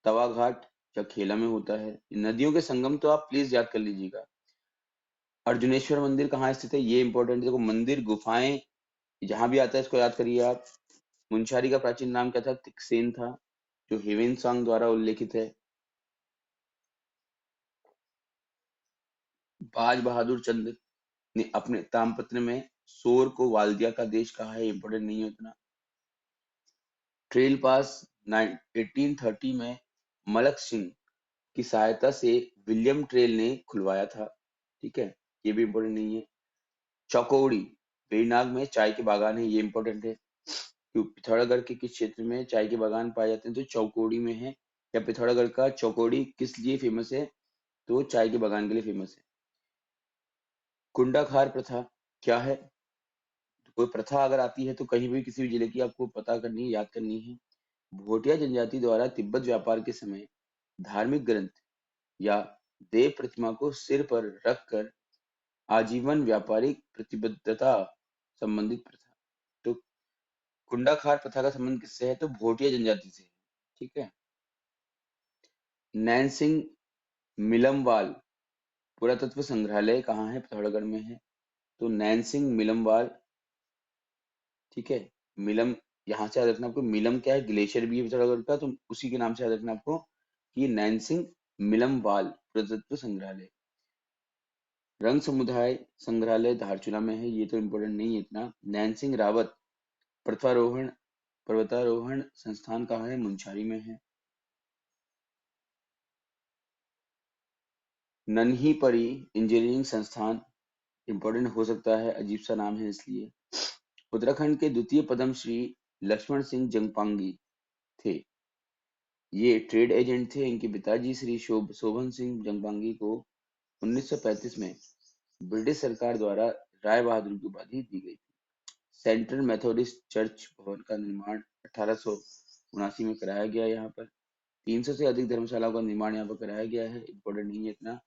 [SPEAKER 1] तवा घाट या खेला में होता है। नदियों के संगम तो आप प्लीज याद कर लीजिएगा। अर्जुनेश्वर मंदिर कहाँ स्थित है, ये इंपॉर्टेंट है। देखो मंदिर गुफाएं जहां भी आता है इसको याद करिए आप। मुंशारी का प्राचीन नाम क्या था? तिकसेन था, जो हेवेन सांग द्वारा उल्लेखित है। बाज बहादुर चंद ने अपने ताम्रपत्र में सोर को वाल्दिया का देश कहा है, इंपॉर्टेंट नहीं है उतना। ट्रेल पास 1830 में मलक सिंह की सहायता से विलियम ट्रेल ने खुलवाया था, ठीक है, ये भी इंपॉर्टेंट नहीं है। चौकौड़ी वेरीनाग में चाय के बागान है, ये इंपॉर्टेंट है। पिथौरागढ़ के किस क्षेत्र में चाय के बागान पाए जाते हैं? तो चौकौड़ी में है। या पिथौरागढ़ का चौकौड़ी किस लिए फेमस है? तो चाय के बागान के लिए फेमस है। कुंडाखार प्रथा क्या है? तो कोई प्रथा अगर आती है तो कहीं भी किसी भी जिले की आपको पता करनी है, याद करनी है। भोटिया जनजाति द्वारा तिब्बत व्यापार के समय धार्मिक ग्रंथ या देव प्रतिमा को सिर पर रखकर आजीवन व्यापारिक प्रतिबद्धता संबंधित प्रथा। तो कुंडाखार प्रथा का संबंध किससे है? तो भोटिया जनजाति से है, ठीक है। नैनसिंग मिलमवाल पुरातत्व संग्रहालय कहाँ है? पिथौरागढ़ में है। तो नैनसिंग मिलमवाल, ठीक है। मिलम, यहाँ से याद रखना आपको, मिलम क्या है? ग्लेशियर भी है पिथौरागढ़ का, तो उसी के नाम से याद रखना आपको कि नैनसिंग मिलमवाल पुरातत्व संग्रहालय। रंग समुदाय संग्रहालय धारचूला में है, ये तो इम्पोर्टेंट नहीं है इतना। नैनसिंग रावत पर्वतारोहण पर्वतारोहण संस्थान कहाँ है? मुंशारी में है। नन्ही परी इंजीनियरिंग संस्थान इम्पोर्टेंट हो सकता है, अजीब सा नाम है इसलिए। उत्तराखंड के द्वितीय पद्मश्री लक्ष्मण सिंह जंगपांगी थे। ये ट्रेड एजेंट थे। इनके पिताजी श्री शोभन सिंह जंगपांगी को 1935 में ब्रिटिश सरकार द्वारा राय बहादुर की उपाधि दी गई थी। सेंट्रल मेथोडिस्ट चर्च भवन का निर्माण 1879 में कराया गया। यहाँ पर 300 से अधिक धर्मशालाओं का निर्माण यहाँ पर कराया गया है, इम्पोर्टेंट नहीं है इतना।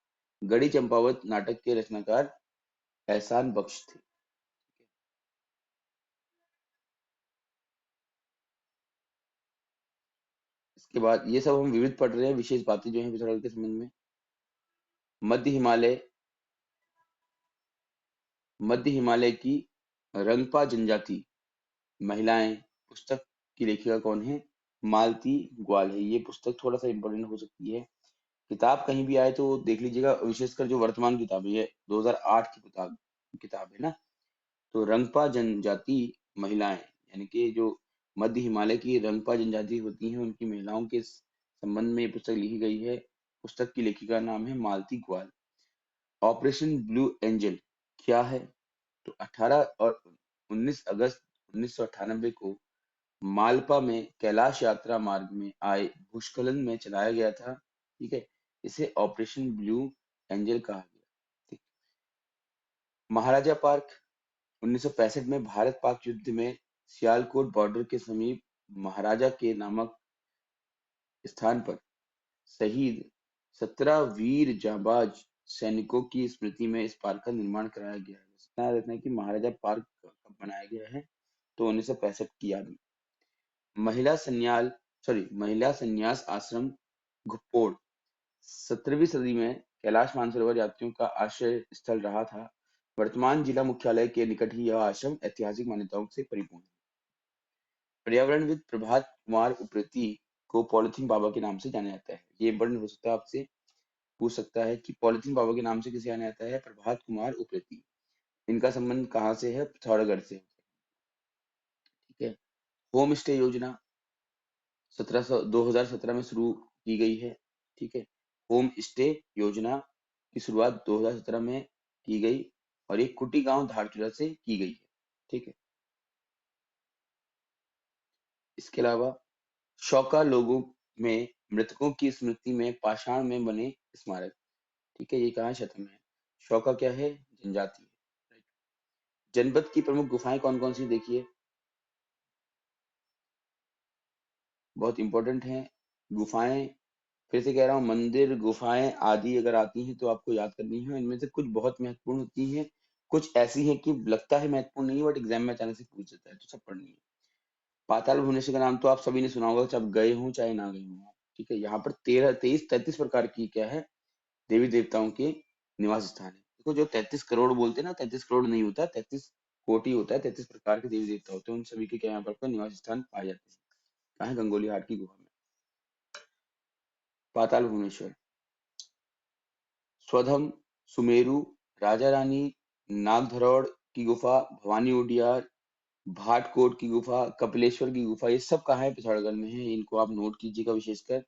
[SPEAKER 1] गढ़ी चंपावत नाटक के रचनाकार एहसान बख्श थे। इसके बाद ये सब हम विविध पढ़ रहे हैं, विशेष बातें जो हैं पिथौरागढ़ के संबंध में। मध्य हिमालय मध्य हिमालय की रंगपा जनजाति महिलाएं पुस्तक की लेखिका कौन है? मालती ग्वाल है। ये पुस्तक थोड़ा सा इंपॉर्टेंट हो सकती है। किताब कहीं भी आए तो देख लीजिएगा, विशेषकर जो वर्तमान किताब है, ये 2008 की किताब है ना। तो रंगपा जनजाति महिलाएं, यानी कि जो मध्य हिमालय की रंगपा जनजाति होती हैं उनकी महिलाओं के संबंध में ये पुस्तक लिखी गई है। पुस्तक की लेखिका नाम है मालती ग्वाल। ऑपरेशन ब्लू एंजल क्या है? तो 18 और 19 अगस्त 1998 को मालपा में कैलाश यात्रा मार्ग में आए भूस्खलन में चलाया गया था, ठीक है। इसे ऑपरेशन ब्लू एंजल कहा गया, ठीक। महाराजा पार्क 1965 में भारत पाक युद्ध में सियालकोट बॉर्डर के समीप महाराजा के नामक स्थान पर शहीद 17 वीर जांबाज सैनिकों की स्मृति में इस पार्क का निर्माण कराया गया है। इतना याद रखना है कि महाराजा पार्क कब बनाया गया है? तो 1965 की याद में। महिला संन्याल महिला संन्यास आश्रम घुप्पोड़ 17वीं सदी में कैलाश मानसरोवर यात्रियों का आश्रय स्थल रहा था। वर्तमान जिला मुख्यालय के निकट ही यह आश्रम ऐतिहासिक मान्यताओं से परिपूर्ण है। पर्यावरणविद प्रभात कुमार उप्रेती को पॉलिथीन बाबा के नाम से जाना जाता है। ये इंपॉर्टेंट हो सकता है, आपसे पूछ सकता है कि पॉलिथीन बाबा के नाम से किसे जाना जाता है? प्रभात कुमार उप्रेती। इनका संबंध कहाँ से है? पिथौरागढ़ से, ठीक है। होम स्टे योजना 2017 में शुरू की गई है, ठीक है। होम स्टे योजना की शुरुआत 2017 में की गई और ये कुटी गांव धारचूला से की गई है, ठीक है। इसके अलावा शौका लोगों में मृतकों की स्मृति में पाषाण में बने स्मारक, ठीक है, ये कहाँ क्षेत्र में है? शौका क्या है? जनजाति है, राइट। जनपद की प्रमुख गुफाएं कौन कौन सी? देखिए, बहुत इंपॉर्टेंट हैं गुफाएं। फिर से कह रहा हूँ, मंदिर गुफाएं आदि अगर आती हैं तो आपको याद करनी है। इनमें से कुछ बहुत महत्वपूर्ण होती हैं, कुछ ऐसी हैं कि लगता है महत्वपूर्ण नहीं है बट एग्जाम में अचानक से पूछ देता है, तो सब पढ़नी है। पाताल भुवनेश्वर का नाम तो आप सभी ने सुना होगा, चाहे आप गए हों चाहे ना गए हों। ठीक है, यहाँ पर 13 23 33 प्रकार की क्या है, देवी देवताओं के निवास स्थान है। देखो जो 33 करोड़ बोलते हैं ना, 33 करोड़ नहीं होता, 33 कोटि होता है, 33 प्रकार के देवी देवता होते हैं, उन सभी के क्या यहाँ पर आपको निवास स्थान पाए जाते हैं। कहाँ है? गंगोली हाट की गुहा में। पाताल भुवनेश्वर, स्वधम, सुमेरु, राजा रानी, नागधरोड़ की गुफा, भवानी उडियार, भाटकोट की गुफा, कपिलेश्वर की गुफा, ये सब कहाँ है? पिथौरागढ़ में है। इनको आप नोट कीजिएगा विशेषकर।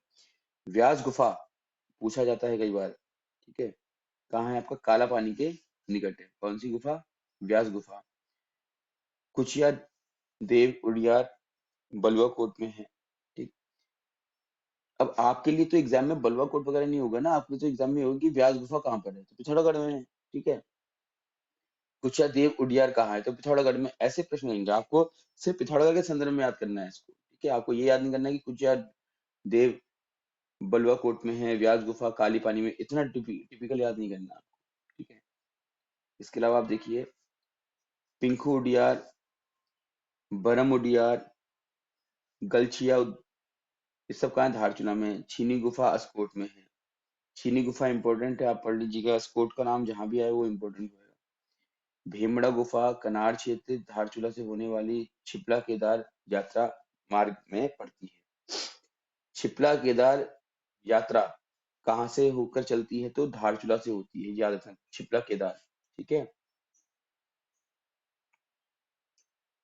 [SPEAKER 1] व्यास गुफा पूछा जाता है कई बार। ठीक है, कहाँ है? आपका काला पानी के निकट है। कौन सी गुफा? व्यास गुफा। कुचिया देव उडियार बलुआ कोट में है। ठीक, अब आपके लिए तो एग्जाम में बलुआ कोट वगैरह नहीं होगा ना, आपके तो एग्जाम में होगा कि व्यास गुफा कहाँ पर है, तो पिथौरागढ़ में है। ठीक है, कुचिया देव उडियार कहाँ है, तो पिथौरागढ़ में। ऐसे प्रश्न आएंगे, आपको सिर्फ पिथौरागढ़ के संदर्भ में याद करना है इसको। ठीक है, आपको ये याद नहीं करना है कि कुचिया देव बलुआ कोट में है, व्यास गुफा काली पानी में, इतना टिपिकल याद नहीं करना आपको। ठीक है, इसके अलावा आप देखिए पिंकू उडियार, बरम उडियार, गलछिया ये सब कहाँ है? धारचूला में है। छीनी गुफा अस्कोट में है। छीनी गुफा इंपॉर्टेंट है, आप पढ़ लीजिएगा। अस्कोट का नाम जहां भी आए वो इंपॉर्टेंट होगा। भीमड़ा गुफा कनार क्षेत्र धारचूला से होने वाली छिपला केदार यात्रा मार्ग में पड़ती है। छिपला केदार यात्रा कहाँ से होकर चलती है, तो धारचूला से होती है, याद रखना छिपला केदार। ठीक है,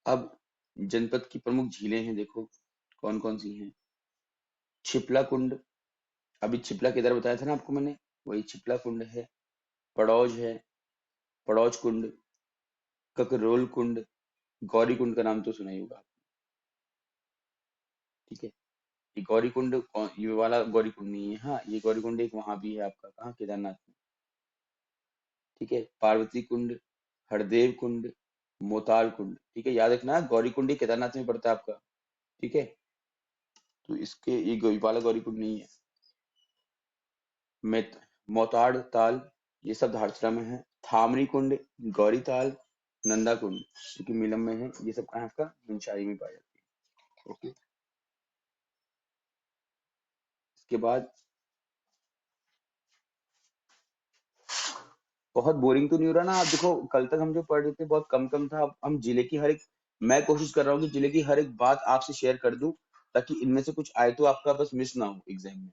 [SPEAKER 1] अब जनपद की प्रमुख झीलें हैं, देखो कौन कौन सी हैं। छिपला कुंड, अभी छिपला केदार बताया था ना आपको मैंने, वही छिपला कुंड है। पड़ौज है, पड़ौज कुंड, ककरोल कुंड, गौरी कुंड का नाम तो सुना ही होगा। ठीक है, ये गौरी कुंड ये वाला गौरी कुंड नहीं है, हाँ ये गौरी कुंड एक वहां भी है आपका, कहाँ? केदारनाथ में। ठीक है, पार्वती कुंड, हरदेव कुंड, मोताल कुंड। ठीक है, याद रखना गौरी कुंड ये केदारनाथ में पड़ता है आपका। ठीक है, तो इसके ये वाला गौरी कुंड नहीं है। में मोताड़ ताल ये सब धारचूला में है। थामरी कुंड, गौरी ताल, नंदा कुंड जो कि मिलम में है, ये सब कहाँ है आपका? मुंशारी में पाया जाती है। ओके, इसके बाद बहुत बोरिंग तो नहीं हो रहा ना? आप देखो कल तक हम जो पढ़ रहे थे बहुत कम कम था, अब हम जिले की हर एक, मैं कोशिश कर रहा हूँ कि जिले की हर एक बात आपसे शेयर कर दूं, ताकि इनमें से कुछ आए तो आपका बस मिस ना हो एग्जाम में,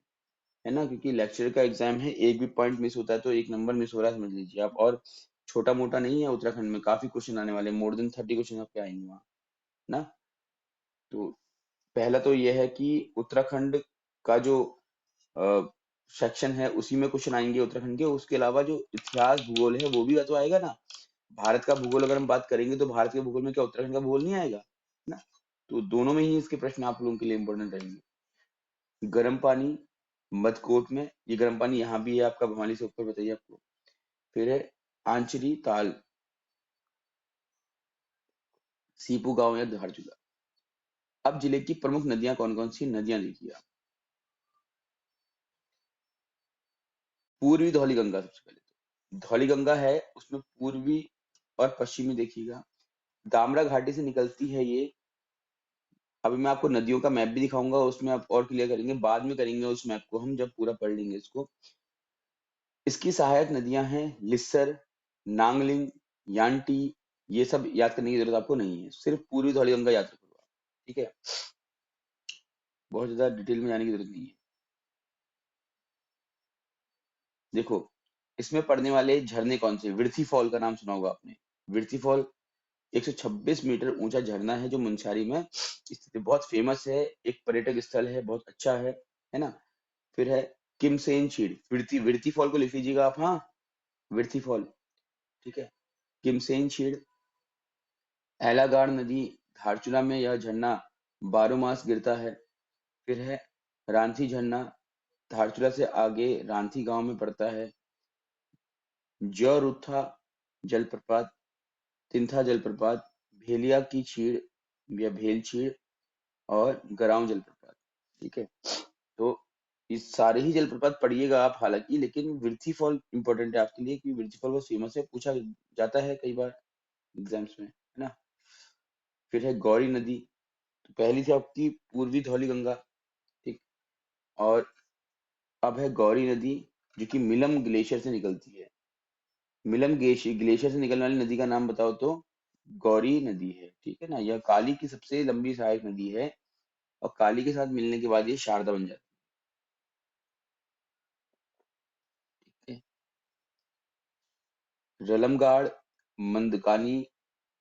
[SPEAKER 1] है ना? क्योंकि लेक्चर का एग्जाम है, एक भी पॉइंट मिस होता है तो एक नंबर मिस हो रहा है, समझ लीजिए आप। और छोटा मोटा नहीं है, उत्तराखंड में काफी क्वेश्चन आने वाले, मोर देन 30 क्वेश्चन आपके आएंगे वहाँ ना। तो पहला तो यह है कि उत्तराखंड का जो सेक्शन है उसी में क्वेश्चन आएंगे उत्तराखंड के। उसके अलावा जो इतिहास भूगोल है वो भी तो आएगा ना। भारत का भूगोल अगर हम बात करेंगे तो भारत के भूगोल में क्या उत्तराखंड का भूगोल नहीं आएगा ना? तो दोनों में ही इसके प्रश्न आप लोगों के लिए इंपॉर्टेंट रहेंगे। गर्म पानी मदकोट में, ये गर्म पानी यहाँ भी है आपका, भवानी से ऊपर, बताइए आपको। फिर है आंचरी ताल, सीपू गांव या धारचूला। अब जिले की प्रमुख नदियां कौन कौन सी नदियां देखिए आप। पूर्वी धौली गंगा, सबसे पहले तो धौली गंगा है, उसमें पूर्वी और पश्चिमी देखिएगा। दामड़ा घाटी से निकलती है ये। अभी मैं आपको नदियों का मैप भी दिखाऊंगा, उसमें आप और क्लियर करेंगे, बाद में करेंगे उस मैप को हम जब पूरा पढ़ लेंगे इसको। इसकी सहायक नदियां हैं लिस्सर, नांगलिंग, यांटी। ये सब याद करने की जरूरत आपको नहीं है, सिर्फ पूर्वी धौली गंगा याद रखो आप। ठीक है, बहुत ज्यादा डिटेल में जाने की जरूरत नहीं है। देखो इसमें पड़ने वाले झरने कौन से? विर्थी फॉल का नाम सुना होगा आपने। विर्थी फॉल 126 मीटर ऊंचा झरना है जो मुनस्यारी में स्थित है, बहुत फेमस है, एक पर्यटक स्थल है, बहुत अच्छा है ना? फिर है किमसेन झील, विर्थी विर्थी फॉल को लिख लीजिएगा आप, हाँ विर्थी फॉल। ठीक है, किमसेन झील, एलागाड़ नदी, धारचूला में यह झरना 12 मास गिरता है। फिर है रांथी झरना, धारचूला से आगे रांथी गांव में पड़ता है। ज्योरुत्था जलप्रपात, तिंथा जलप्रपात, भेलिया की छीड़ या भेल छीड़, और गरांव जलप्रपात। ठीक है, तो ये सारे ही जलप्रपात पढ़िएगा आप हालांकि, लेकिन विरथी फॉल इंपॉर्टेंट है आपके लिए, क्योंकि विरथी फॉल बहुत फेमस है, पूछा जाता है कई बार एग्जाम्स में, है ना। फिर है गौरी नदी। तो पहली थी आपकी पूर्वी धौली गंगा, ठीक। और अब है गौरी नदी, जो कि मिलम ग्लेशियर से निकलती है। मिलम ग्लेशियर से निकलने वाली नदी का नाम बताओ तो गौरी नदी है, ठीक है ना। यह काली की सबसे लंबी सहायक नदी है, और काली के साथ मिलने के बाद ये शारदा बन जाती है। रलमगाड़, मंदकानी,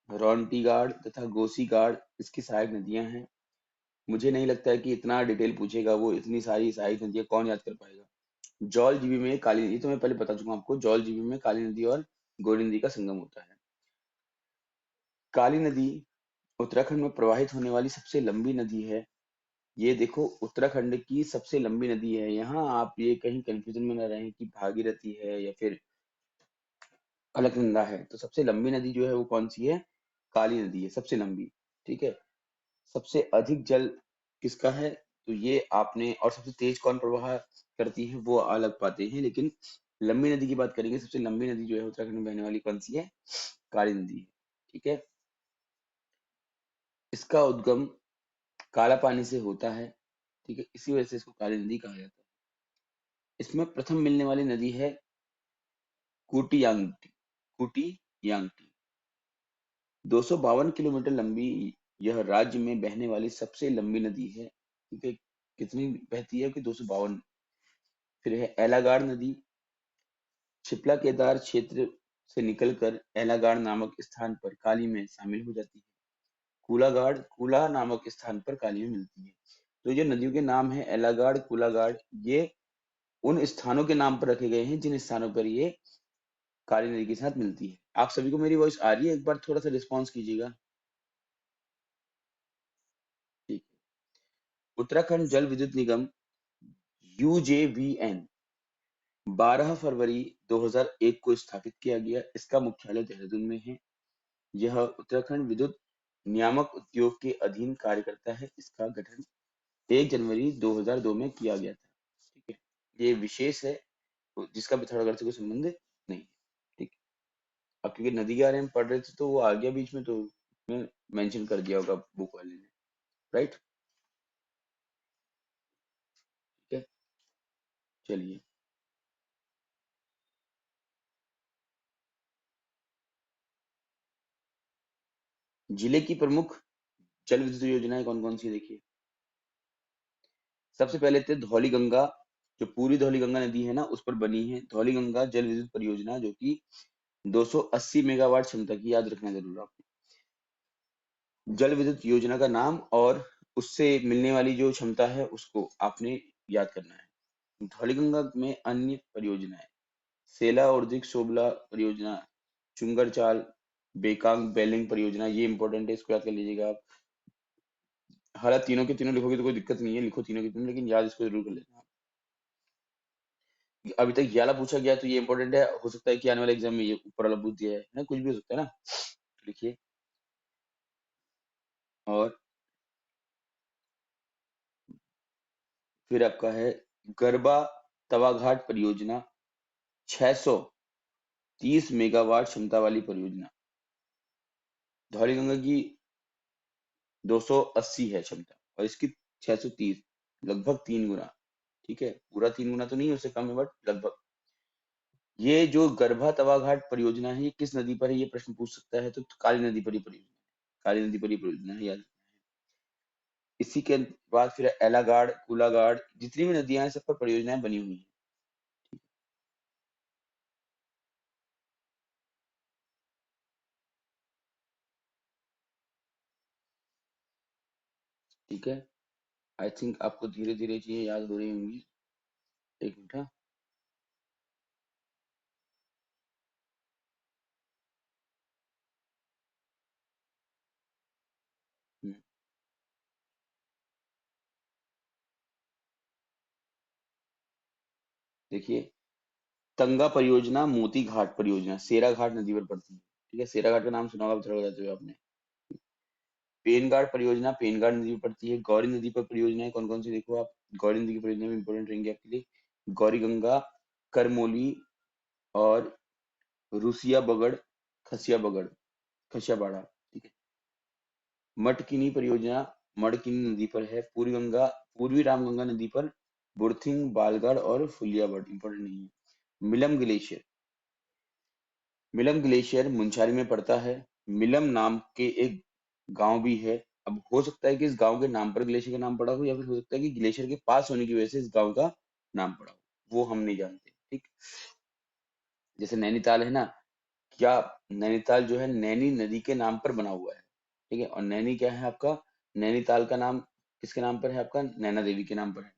[SPEAKER 1] रौंटीगाड़ तथा गोसीगाड़ इसकी सहायक नदियां हैं। मुझे नहीं लगता है कि इतना डिटेल पूछेगा वो, इतनी सारी सहायक नदियां कौन याद कर पाएगा। जौल जीबी में काली नदी, ये तो मैं पहले बता चुका हूं आपको, जौल जीबी में काली नदी और गौरी नदी का संगम होता है। काली नदी उत्तराखंड में प्रवाहित होने वाली सबसे लंबी नदी है। ये देखो, उत्तराखंड की सबसे लंबी नदी है। यहाँ आप ये कहीं कंफ्यूजन में न रहें कि भागीरथी है या फिर अलकनंदा है। तो सबसे लंबी नदी जो है वो कौन सी है? काली नदी है सबसे लंबी, ठीक है। सबसे अधिक जल किसका है? तो ये आपने, और सबसे तेज कौन प्रवाह करती है वो अलग बातें हैं, लेकिन लंबी नदी की बात करेंगे, सबसे लंबी नदी जो है उत्तराखंड में बहने वाली कौन सी है? काली नदी है, ठीक है। इसका उद्गम काला पानी से होता है, ठीक है, इसी वजह से इसको काली नदी कहा जाता है। इसमें प्रथम मिलने वाली नदी है कूटी यांगटी। कूटी यांगटी 252 किलोमीटर लंबी, यह राज्य में बहने वाली सबसे लंबी नदी है, ठीक है। कितनी बहती है कि 252। फिर है एलागाड़ नदी, शिप्ला केदार क्षेत्र से निकलकर एलागाड़ नामक स्थान पर काली में शामिल हो जाती है। कूलागाड़ कूला नामक स्थान पर काली में मिलती है। तो जो नदियों के नाम है एलागाड़, कूलागाड़, ये उन स्थानों के नाम पर रखे गए हैं जिन स्थानों पर ये काली नदी के साथ मिलती है। आप सभी को मेरी वॉइस आ रही है? एक बार थोड़ा सा रिस्पॉन्स कीजिएगा। ठीक है। उत्तराखंड जल विद्युत निगम यूजेवीएन 12 फरवरी 2001 को स्थापित किया गया। इसका मुख्यालय देहरादून में है। यह उत्तराखंड विद्युत नियामक उद्योग के अधीन कार्य करता है। इसका गठन 1 जनवरी 2002 में किया गया था, ठीक है। ये विशेष है, जिसका पिथौरागढ़ से कोई संबंध नहीं है, ठीक। अब क्योंकि नदी के बारे में पढ़ रहे थे तो वो आ गया बीच में, तो मैं मेंशन कर दिया होगा बुक वाले ने, राइट, ठीक है। चलिए, जिले की प्रमुख जल विद्युत योजनाएं कौन कौन सी, देखिए। सबसे पहले थे धौली गंगा, जो पूरी धौली गंगा नदी है ना उस पर बनी है धौली गंगा जल विद्युत परियोजना, जो कि 280 मेगावाट क्षमता की, याद रखना जरूर आप। जल विद्युत योजना का नाम और उससे मिलने वाली जो क्षमता है उसको आपने याद करना है। धौलीगंगा में अन्य परियोजनाएं, सेला उर्दिक शोभला परियोजना, चुंगर चाल, बेकांग बेलिंग परियोजना, ये इंपॉर्टेंट है, इसको याद कर लीजिएगा आप। हालांकि तीनों के तीनों लिखोगे तो कोई दिक्कत नहीं है, लिखो तीनों के तीनों, लेकिन याद इसको जरूर कर लेना। अभी तक ये वाला पूछा गया तो ये इंपॉर्टेंट है, हो सकता है कि आने वाले एग्जाम में ये ऊपर वाला पूछ दिया है ना, कुछ भी हो सकता है ना। लिखिए। और फिर आपका है गरबा तवाघाट परियोजना, 630 मेगावाट क्षमता वाली परियोजना। धौलीगंगा की 280 है क्षमता, और इसकी 630, लगभग 3 गुना, ठीक है। पूरा 3 गुना तो नहीं, उससे कम है, बट लगभग। ये जो गरभा तवाघाट परियोजना है ये किस नदी पर है, ये प्रश्न पूछ सकता है, तो काली नदी पर ही परियोजना है, काली नदी पर ही परियोजना है, याद। इसी के बाद फिर एलागाड़, कूलागाड़, जितनी भी नदियां हैं सब पर परियोजनाएं बनी हुई हैं, ठीक है। आई थिंक आपको धीरे धीरे चीजें याद हो रही होंगी। एक मिनट, हाँ। हम्म, देखिए, तंगा परियोजना मोती घाट परियोजना सेरा घाट नदी पर पड़ती है, ठीक है। सेरा घाट का नाम सुना होगा, थोड़ा जाते हुए आपने। पेनगाड परियोजना पेनगाड नदी पर पड़ती है। गौरी नदी पर परियोजनाएं कौन कौन सी देखो आप, गौरी नदी की परियोजना भी इंपॉर्टेंट रहेंगी आपके लिए। गौरी गंगा, करमोली और रुसिया बगड़, खसिया बगड़, खसियाबाड़ा। ठीक है। मटकिनी परियोजना मडकिनी नदी पर है। पूर्वी रामगंगा नदी पर बुरथिंग, बालगढ़ और फुलियाबड़, इंपॉर्टेंट नहीं है। मिलम ग्लेशियर मुंचारी में पड़ता है। मिलम नाम के एक गांव भी है। अब हो सकता है कि इस गांव के नाम पर ग्लेशियर का नाम पड़ा हो, या फिर हो सकता है कि ग्लेशियर के पास होने की वजह से इस गांव का नाम पड़ा हो, वो हम नहीं जानते। ठीक। जैसे नैनीताल है ना, क्या नैनीताल जो है नैनी नदी के नाम पर बना हुआ है। ठीक है। और नैनी क्या है आपका, नैनीताल का नाम किसके नाम पर है आपका, नैना देवी के नाम पर है।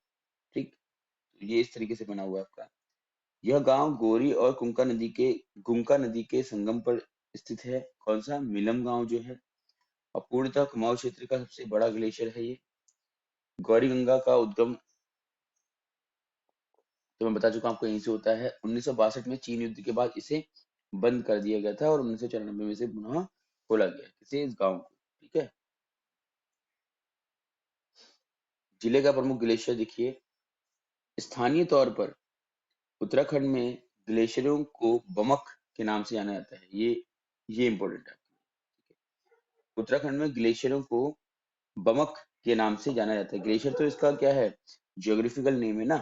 [SPEAKER 1] ठीक। तो ये इस तरीके से बना हुआ है आपका। यह गांव गोरी और गुमका नदी के संगम पर स्थित है। कौन सा, मिलम गांव जो है। और पूर्णतः कुमाऊं क्षेत्र का सबसे बड़ा ग्लेशियर है ये। गौरी गंगा का उद्गम तो मैं बता चुका हूं आपको, यहीं से होता है। 1962 में चीन युद्ध के बाद इसे बंद कर दिया गया था और 1994 में इसे पुनः खोला गया, किसे, इस गांव को। ठीक है। जिले का प्रमुख ग्लेशियर देखिए। स्थानीय तौर पर उत्तराखंड में ग्लेशियरों को बमक के नाम से जाना जाता है। ये इंपॉर्टेंट है। उत्तराखंड में ग्लेशियरों को बमक के नाम से जाना जाता है। ग्लेशियर तो इसका क्या है, जियोग्राफिकल नेम है ना।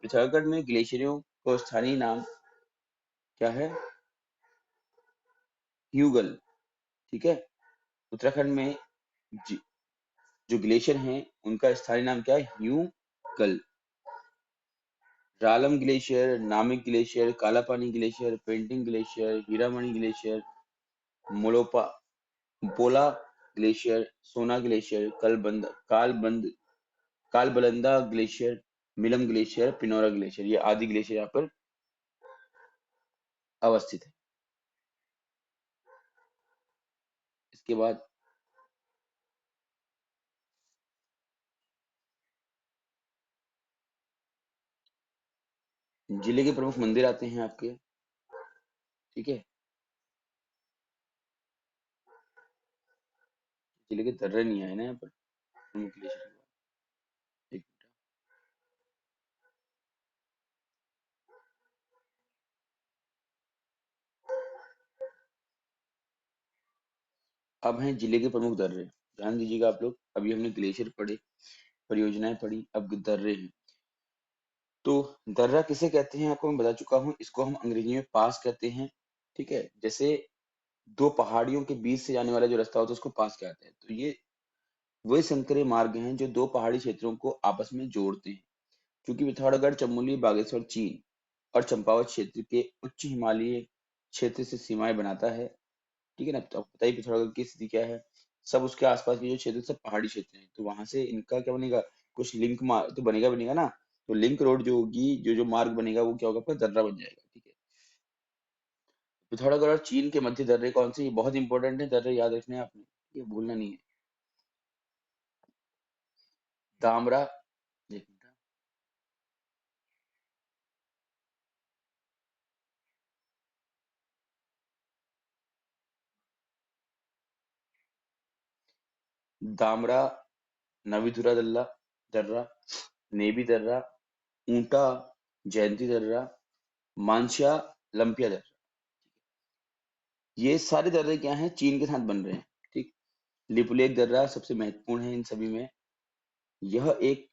[SPEAKER 1] पिथौरागढ़ में ग्लेशियरों को स्थानीय नाम क्या है, ह्यूगल। ठीक है। उत्तराखंड में जि- जो ग्लेशियर हैं उनका स्थानीय नाम क्या है, ह्यूगल। Ralam glacier, Namik glacier, Kala Pani glacier, पेंटिंग ग्लेशियर, हीरामणि ग्लेशियर, मोलोपा पोला ग्लेशियर, सोना ग्लेशियर, कालबलंदा ग्लेशियर, मिलम ग्लेशियर, पिनोरा ग्लेशियर, ये आदि ग्लेशियर यहाँ पर अवस्थित है। इसके बाद जिले के प्रमुख मंदिर आते हैं आपके। ठीक है। जिले के दर्रे नहीं आए ना यहाँ पर प्रमुख ग्लेशियर के बाद। एक मिनट। अब हैं जिले के प्रमुख दर्रे। ध्यान दीजिएगा आप लोग, अभी हमने ग्लेशियर पढ़े, परियोजनाएं पढ़ी, अब दर्रे हैं। तो दर्रा किसे कहते हैं आपको मैं बता चुका हूँ, इसको हम अंग्रेजी में पास कहते हैं। ठीक है। जैसे दो पहाड़ियों के बीच से जाने वाला जो रास्ता होता है उसको पास कहते हैं। तो ये वही संकरे मार्ग हैं जो दो पहाड़ी क्षेत्रों को आपस में जोड़ते हैं। क्योंकि पिथौरागढ़, चमोली, बागेश्वर चीन और चंपावत क्षेत्र के उच्च हिमालयी क्षेत्र से सीमाएं बनाता है। ठीक है ना। तो आपको पता ही पिथौरागढ़ की स्थिति क्या है। सब उसके आसपास के जो क्षेत्र सब पहाड़ी क्षेत्र हैं, तो वहां से इनका क्या बनेगा, कुछ लिंक मार्ग तो बनेगा ना। तो लिंक रोड जो होगी, जो मार्ग बनेगा वो क्या होगा, आपका दर्रा बन जाएगा। ठीक है। पिथौरागढ़ और चीन के मध्य दर्रे कौन से, ये बहुत इंपॉर्टेंट है, दर्रे याद रखने हैं आपने, ये भूलना नहीं है। दामरा, एक मिनट। दामरा, नवीधुरा दर्रा, नेबी दर्रा, ऊंटा, जयंती दर्रा, मानसिया, लंपिया दर्रा। ये सारे दर्रे क्या हैं, चीन के साथ बन रहे हैं। ठीक। लिपुलेख दर्रा सबसे महत्वपूर्ण है इन सभी में। यह एक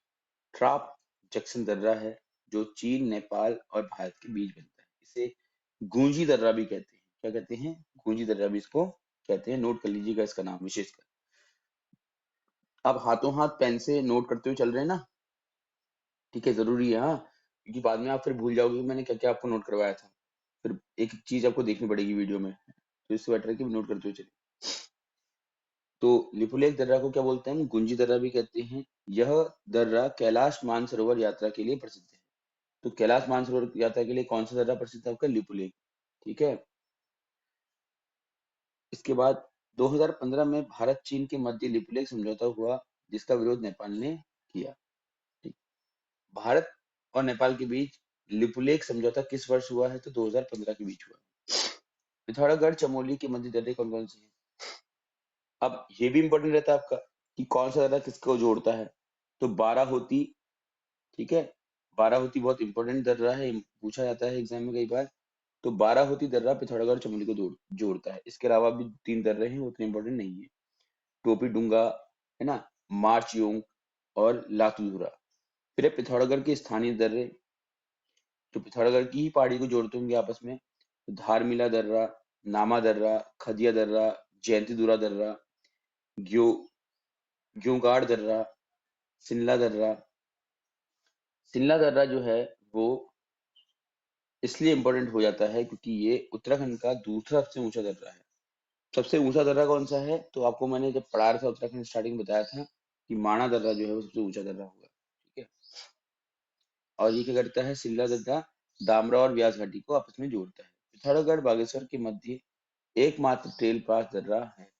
[SPEAKER 1] ट्राप जंक्शन दर्रा है जो चीन, नेपाल और भारत के बीच बनता है। इसे गूंजी दर्रा भी कहते हैं। क्या कहते हैं, गूंजी दर्रा भी इसको कहते हैं। नोट कर लीजिएगा इसका नाम विशेषकर। अब हाथों हाथ पेन से नोट करते हुए चल रहे हैं ना। ठीक है, जरूरी है हाँ, क्योंकि बाद में आप फिर भूल जाओगे कि मैंने क्या क्या आपको नोट करवाया था। फिर एक एक चीज आपको देखनी पड़ेगी वीडियो में, तो इससे बेटर है कि नोट करते हुए चलिए। तो लिपुलेख दर्रा को क्या बोलते हैं, गुंजी दर्रा भी कहते हैं। यह दर्रा कैलाश मानसरोवर यात्रा के लिए प्रसिद्ध है। तो कैलाश मानसरोवर यात्रा के लिए कौन सा दर्रा प्रसिद्ध है आपका, लिपुलेख। ठीक है। इसके बाद 2015 में भारत चीन के मध्य लिपुलेख समझौता हुआ, जिसका विरोध नेपाल ने किया। ठीक। भारत और नेपाल के बीच लिपुलेख समझौता किस वर्ष हुआ है, तो 2015 के बीच हुआ। पिथौरागढ़, चमोली के मध्य दर्रे कौन कौन से हैं, अब ये भी इंपॉर्टेंट रहता है आपका कि कौन सा दर्रा किसको जोड़ता है। तो बाराहोती, ठीक है, बाराहोती बहुत इंपॉर्टेंट दर्रा है, पूछा जाता है एग्जाम में कई बार। तो बाराहोती दर्रा पिथौरागढ़ चमोली को जोड़ता है। इसके अलावा भी 3 दर्रे हैं, वो उतने इंपॉर्टेंट नहीं है। टोपी डूंगा, है ना, मार्चयोंग और लातूरा। फिर है पिथौरागढ़ के स्थानीय दर्रे, जो पिथौरागढ़ की ही पहाड़ी को जोड़ते होंगे आपस में। तो धारमिला दर्रा, नामा दर्रा, खदिया दर्रा, जयंतीधुरा दर्रा, ग्यो ग्योगाड़ दर्रा, सिल्ला दर्रा। सिल्ला दर्रा जो है वो इसलिए इम्पोर्टेंट हो जाता है क्योंकि ये उत्तराखंड का दूसरा सबसे ऊंचा दर्रा है। सबसे ऊंचा दर्रा कौन सा है, तो आपको मैंने जब पढ़ा रहा था उत्तराखंड स्टार्टिंग में बताया था कि माणा दर्रा जो है वो सबसे ऊंचा दर्रा होगा, ठीक है। और ये क्या करता है, सिल्ला दर्रा दामरा और व्यास घाटी को आपस में जोड़ता है। पिथौरागढ़ बागेश्वर के मध्य एकमात्र ट्रेल पास दर्रा है,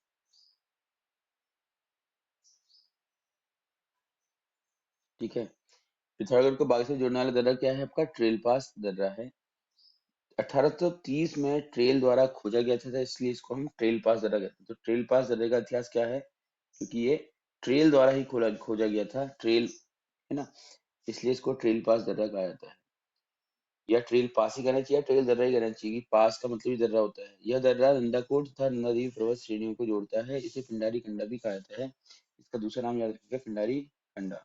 [SPEAKER 1] ठीक है। पिथौरागढ़ को बागेश्वर जोड़ने वाला दर्रा क्या है, आपका ट्रेल पास दर्रा है। 1830 में ट्रेल द्वारा खोजा गया था, इसलिए इसको हम ट्रेल पास दर्रा कहते हैं। तो ट्रेल पास दर्रे का इतिहास क्या है, क्योंकि ये ट्रेल द्वारा ही खोजा गया था, ट्रेल, है ना, इसलिए इसको ट्रेल पास दर्रा कहा जाता है। या ट्रेल पास ही कहना चाहिए, ट्रेल दर्रा ही कहना चाहिए, कि पास का मतलब ही दर्रा होता है। यह दर्रा नंदाकोट तथा नदी पर्वत श्रेणियों को जोड़ता है। इसे पिंडारी कंडा भी कहा जाता है। इसका दूसरा नाम याद रखिएगा, पिंडारी कंडा।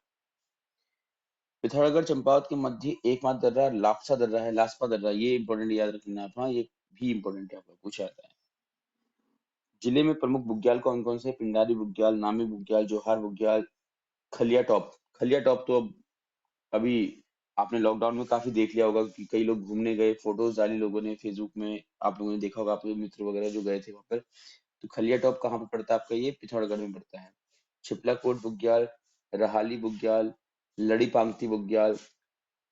[SPEAKER 1] पिथौरागढ़ चंपावत के मध्य एकमात्र दर्रा लाप्सा दर्रा है, लास्पा दर्रा, ये इंपॉर्टेंट याद रखना आप, हाँ, ये भी इंपॉर्टेंट है, आपको पूछा जाता है। जिले में प्रमुख बुग्याल कौन कौन से, पिंडारी बुग्याल, नामी बुग्याल, जोहार बुग्याल, खलिया टॉप। खलिया टॉप तो अब अभी आपने लॉकडाउन में काफी देख लिया होगा कि कई लोग घूमने गए, फोटोज डाली लोगों ने फेसबुक में, आप लोगों ने देखा होगा, आपके मित्र वगैरह जो गए थे वहां पर। तो खलिया टॉप कहाँ पे पड़ता है आपका, ये पिथौरागढ़ में पड़ता है। छिपला कोट बुग्याल, रहाली बुग्याल, लड़ी पांगती बुग्याल,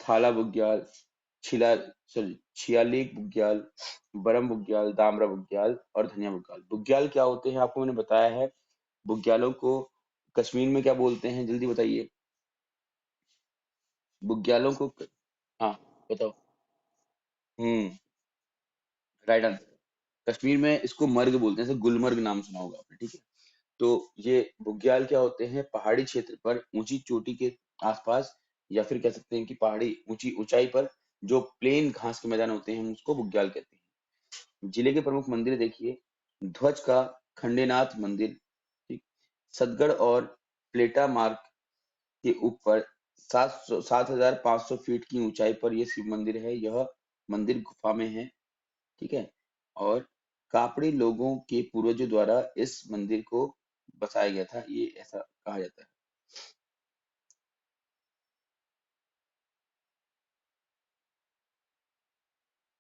[SPEAKER 1] थाला बुग्याल, छिला सॉरी छियालीक बुग्याल, बरम बुग्याल, दामरा बुग्याल और धनिया बुग्याल। बुग्याल क्या होते हैं आपको मैंने बताया है। बुग्यालों को कश्मीर में क्या बोलते हैं, जल्दी बताइए। बुग्यालों को हाँ, बताओ। हम्म, राइट आंसर। कश्मीर में इसको मर्ग बोलते हैं, जैसे गुलमर्ग नाम सुना होगा आपने, ठीक है। तो ये बुग्याल क्या होते हैं, पहाड़ी क्षेत्र पर ऊंची चोटी के आसपास, या फिर कह सकते हैं कि पहाड़ी ऊंची ऊंचाई पर जो प्लेन घास के मैदान होते हैं, हम उसको बुग्याल कहते हैं। जिले के प्रमुख मंदिर देखिए, ध्वज का खंडेनाथ मंदिर, ठीक, सतगढ़ और प्लेटा मार्ग के ऊपर 7,500 फीट की ऊंचाई पर यह शिव मंदिर है। यह मंदिर गुफा में है, ठीक है। और कापड़ी लोगों के पूर्वजों द्वारा इस मंदिर को बसाया गया था, ये ऐसा कहा जाता है।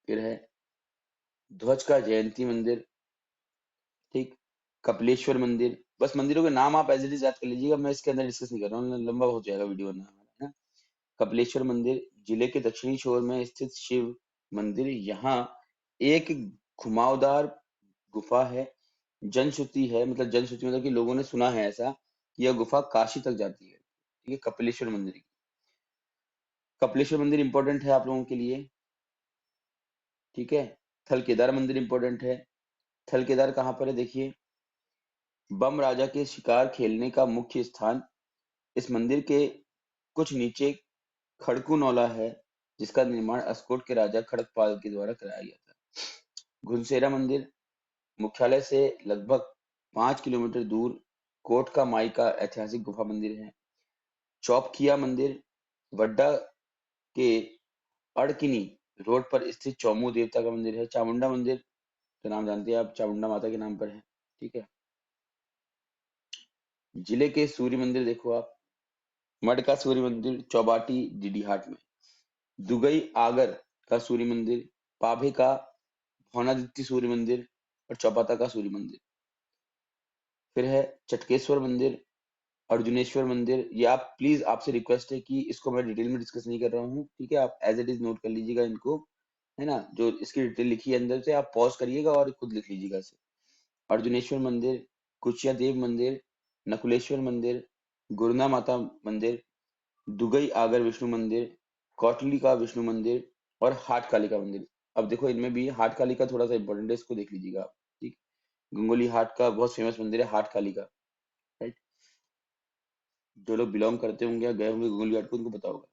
[SPEAKER 1] फिर है ध्वज का जयंती मंदिर, ठीक, कपिलेश्वर मंदिर। बस मंदिरों के नाम आप एज इट इज याद कर लीजिएगा, मैं इसके अंदर डिस्कस नहीं कर रहा हूँ, लंबा हो जाएगा वीडियो वरना हमारा, है ना। कपिलेश्वर मंदिर जिले के दक्षिणी छोर में स्थित शिव मंदिर। यहाँ एक घुमावदार गुफा है। जनश्रुति है, मतलब जनश्रुति मतलब कि लोगों ने सुना है ऐसा कि यह गुफा काशी तक जाती है, ठीक है, कपिलेश्वर मंदिर की। कपिलेश्वर मंदिर इंपॉर्टेंट है आप लोगों के लिए, ठीक है। थल केदार मंदिर इंपॉर्टेंट है। थल केदार कहाँ पर है, देखिए, बम राजा के शिकार खेलने का मुख्य स्थान। इस मंदिर के कुछ नीचे खड़कू नौला है, जिसका निर्माण अस्कोट के राजा खड़कपाल के द्वारा कराया गया था। घुनसेरा मंदिर मुख्यालय से लगभग 5 किलोमीटर दूर कोटका माई का ऐतिहासिक गुफा मंदिर है। चौपकिया मंदिर वड्डा के अड़किनी रोड पर स्थित चौमू देवता का मंदिर है। चामुंडा मंदिर का नाम जानते हैं आप, चामुंडा माता के नाम पर है, ठीक है। जिले के सूर्य मंदिर देखो आप, मड का सूर्य मंदिर चौबाटी डीडीहाट में, दुगई आगर का सूर्य मंदिर, पाभे का भौनादित्य सूर्य मंदिर और चौपाता का सूर्य मंदिर। फिर है चटकेश्वर मंदिर, अर्जुनेश्वर मंदिर। ये आप प्लीज, आपसे रिक्वेस्ट है कि इसको मैं डिटेल में डिस्कस नहीं कर रहा हूँ, ठीक है, आप एज इट इज नोट कर लीजिएगा इनको, है ना। जो इसकी डिटेल लिखी है अंदर से आप पॉज करिएगा और खुद लिख लीजिएगा इसे। अर्जुनेश्वर मंदिर, कुचिया देव मंदिर, नकुलेश्वर मंदिर, गुरुना माता मंदिर, दुगई आगर विष्णु मंदिर, कौटली का विष्णु मंदिर और हाट काली का मंदिर। अब देखो इनमें भी हाट काली का थोड़ा सा इंपॉर्टेंट है, इसको देख लीजिएगा आप, ठीक। गंगोली हाट का बहुत फेमस मंदिर है, हाट काली का। राइट। जो लोग बिलोंग करते होंगे या गए होंगे गंगोली हाट को, उनको पता होगा,